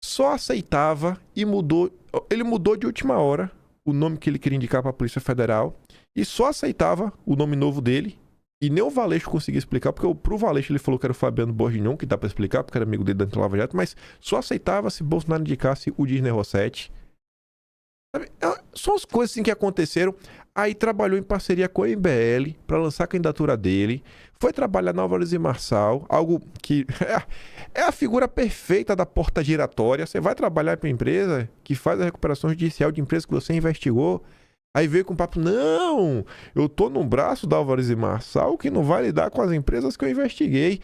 Só aceitava e mudou. Ele mudou de última hora o nome que ele queria indicar para a Polícia Federal e só aceitava o nome novo dele. E nem o Valeixo conseguia explicar, porque pro Valeixo ele falou que era o Fabiano Bordignon, que dá para explicar, porque era amigo dele da Lava Jato, mas só aceitava se Bolsonaro indicasse o Disney Rossetti. Sabe? São as coisas assim que aconteceram. Aí trabalhou em parceria com a MBL para lançar a candidatura dele. Foi trabalhar na Álvares e Marçal, algo que é a figura perfeita da porta giratória. Você vai trabalhar para a empresa que faz a recuperação judicial de empresa que você investigou. Aí veio com o papo, não, eu tô no braço da Álvares e Marçal que não vai lidar com as empresas que eu investiguei.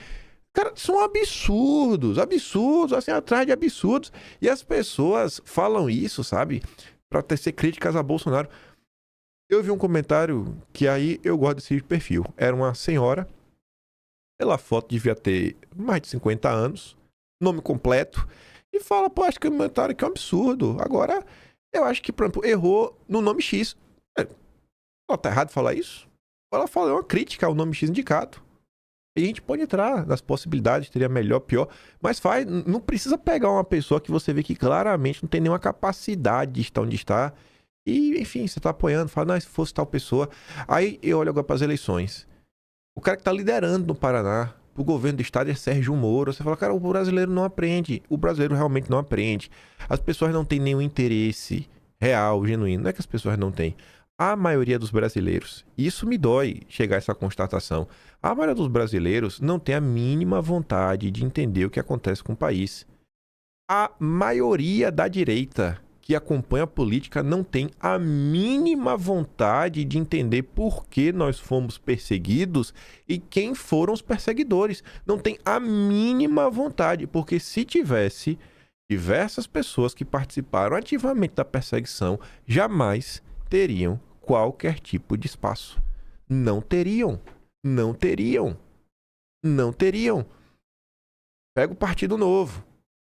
Cara, são absurdos, assim, atrás de absurdos. E as pessoas falam isso, sabe? Para tecer críticas a Bolsonaro. Eu vi um comentário que aí eu gosto desse perfil. Era uma senhora, pela foto devia ter mais de 50 anos, nome completo, e fala, pô, acho que o comentário aqui é um absurdo. Agora, eu acho que, por exemplo, errou no nome X. Ela tá errado falar isso? Ela fala, é uma crítica ao nome X indicado. E a gente pode entrar nas possibilidades, teria melhor, pior, mas não precisa pegar uma pessoa que você vê que claramente não tem nenhuma capacidade de estar onde está. E, enfim, você tá apoiando, fala, não, se fosse tal pessoa. Aí eu olho agora para as eleições. O cara que tá liderando no Paraná, o governo do estado é Sérgio Moro. Você fala, cara, o brasileiro não aprende. O brasileiro realmente não aprende. As pessoas não têm nenhum interesse real, genuíno. Não é que as pessoas não têm. A maioria dos brasileiros, isso me dói chegar a essa constatação, a maioria dos brasileiros não tem a mínima vontade de entender o que acontece com o país. A maioria da direita que acompanha a política não tem a mínima vontade de entender por que nós fomos perseguidos e quem foram os perseguidores. Não tem a mínima vontade, porque se tivesse, diversas pessoas que participaram ativamente da perseguição jamais teriam qualquer tipo de espaço. Não teriam. Não teriam. Não teriam. Pega o Partido Novo.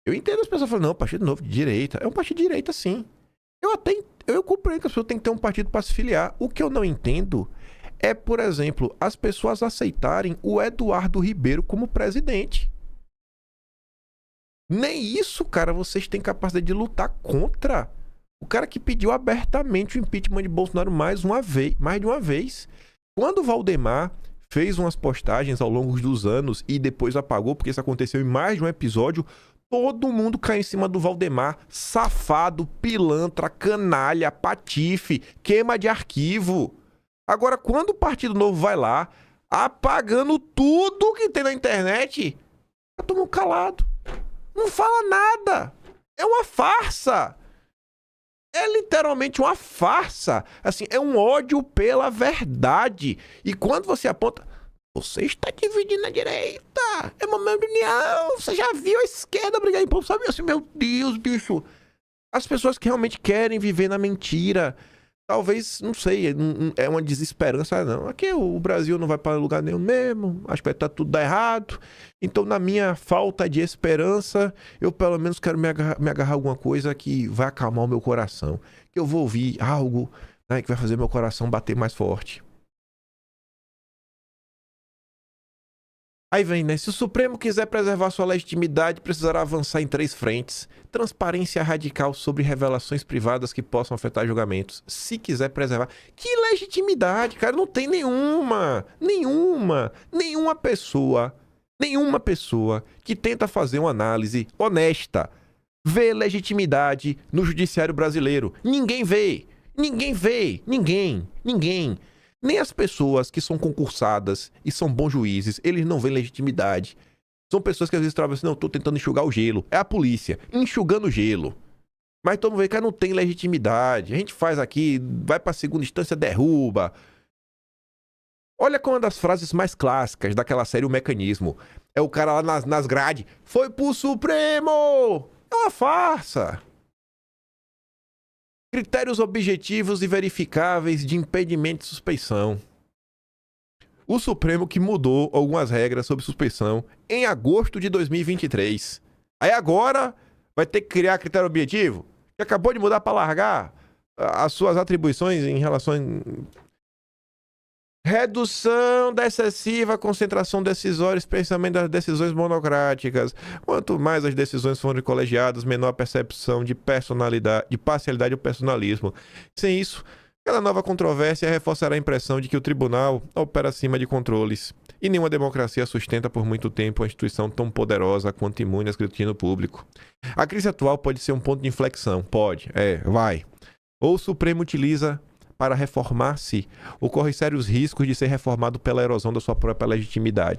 Eu entendo as pessoas falando, não, Partido Novo de direita. É um partido de direita, sim. Eu compreendo que as pessoas têm que ter um partido para se filiar. O que eu não entendo é, por exemplo, as pessoas aceitarem o Eduardo Ribeiro como presidente. Nem isso, cara, vocês têm capacidade de lutar contra. O cara que pediu abertamente o impeachment de Bolsonaro mais de uma vez. Quando o Valdemar fez umas postagens ao longo dos anos e depois apagou, porque isso aconteceu em mais de um episódio, todo mundo caiu em cima do Valdemar. Safado, pilantra, canalha, patife, queima de arquivo. Agora, quando o Partido Novo vai lá, apagando tudo que tem na internet, tá todo mundo calado. Não fala nada. É uma farsa. É literalmente uma farsa. Assim, é um ódio pela verdade. E quando você aponta, você está dividindo a direita. É momento de união. Você já viu a esquerda brigar em povo? Sabe assim, meu Deus, bicho. As pessoas que realmente querem viver na mentira. Talvez, não sei, é uma desesperança, não. Aqui o Brasil não vai para lugar nenhum mesmo, acho que vai estar tudo dar errado. Então, na minha falta de esperança, eu pelo menos quero me agarrar a alguma coisa que vai acalmar o meu coração. Que eu vou ouvir algo, né, que vai fazer meu coração bater mais forte. Aí vem, né? Se o Supremo quiser preservar sua legitimidade, precisará avançar em 3 frentes. Transparência radical sobre revelações privadas que possam afetar julgamentos. Se quiser preservar... Que legitimidade, cara? Não tem nenhuma. Nenhuma pessoa que tenta fazer uma análise honesta vê legitimidade no judiciário brasileiro. Ninguém vê. Ninguém. Nem as pessoas que são concursadas e são bons juízes, eles não veem legitimidade. São pessoas que às vezes trabalham assim, não, tô tentando enxugar o gelo. É a polícia, enxugando o gelo. Mas todo mundo vê que não tem legitimidade. A gente faz aqui, vai pra segunda instância, derruba. Olha como uma das frases mais clássicas daquela série O Mecanismo. É o cara lá nas grades. Foi pro Supremo! É uma farsa. Critérios objetivos e verificáveis de impedimento de suspeição. O Supremo que mudou algumas regras sobre suspeição em agosto de 2023. Aí agora vai ter que criar critério objetivo? Que acabou de mudar para largar as suas atribuições em relação... Redução da excessiva concentração decisória, especialmente das decisões monocráticas. Quanto mais as decisões forem colegiadas, menor a percepção de personalidade, de parcialidade ou personalismo. Sem isso, cada nova controvérsia reforçará a impressão de que o tribunal opera acima de controles. E nenhuma democracia sustenta por muito tempo uma instituição tão poderosa quanto imune a escrutínio público. A crise atual pode ser um ponto de inflexão. Pode, vai. Ou o Supremo utiliza... para reformar-se, ocorre sérios riscos de ser reformado pela erosão da sua própria legitimidade.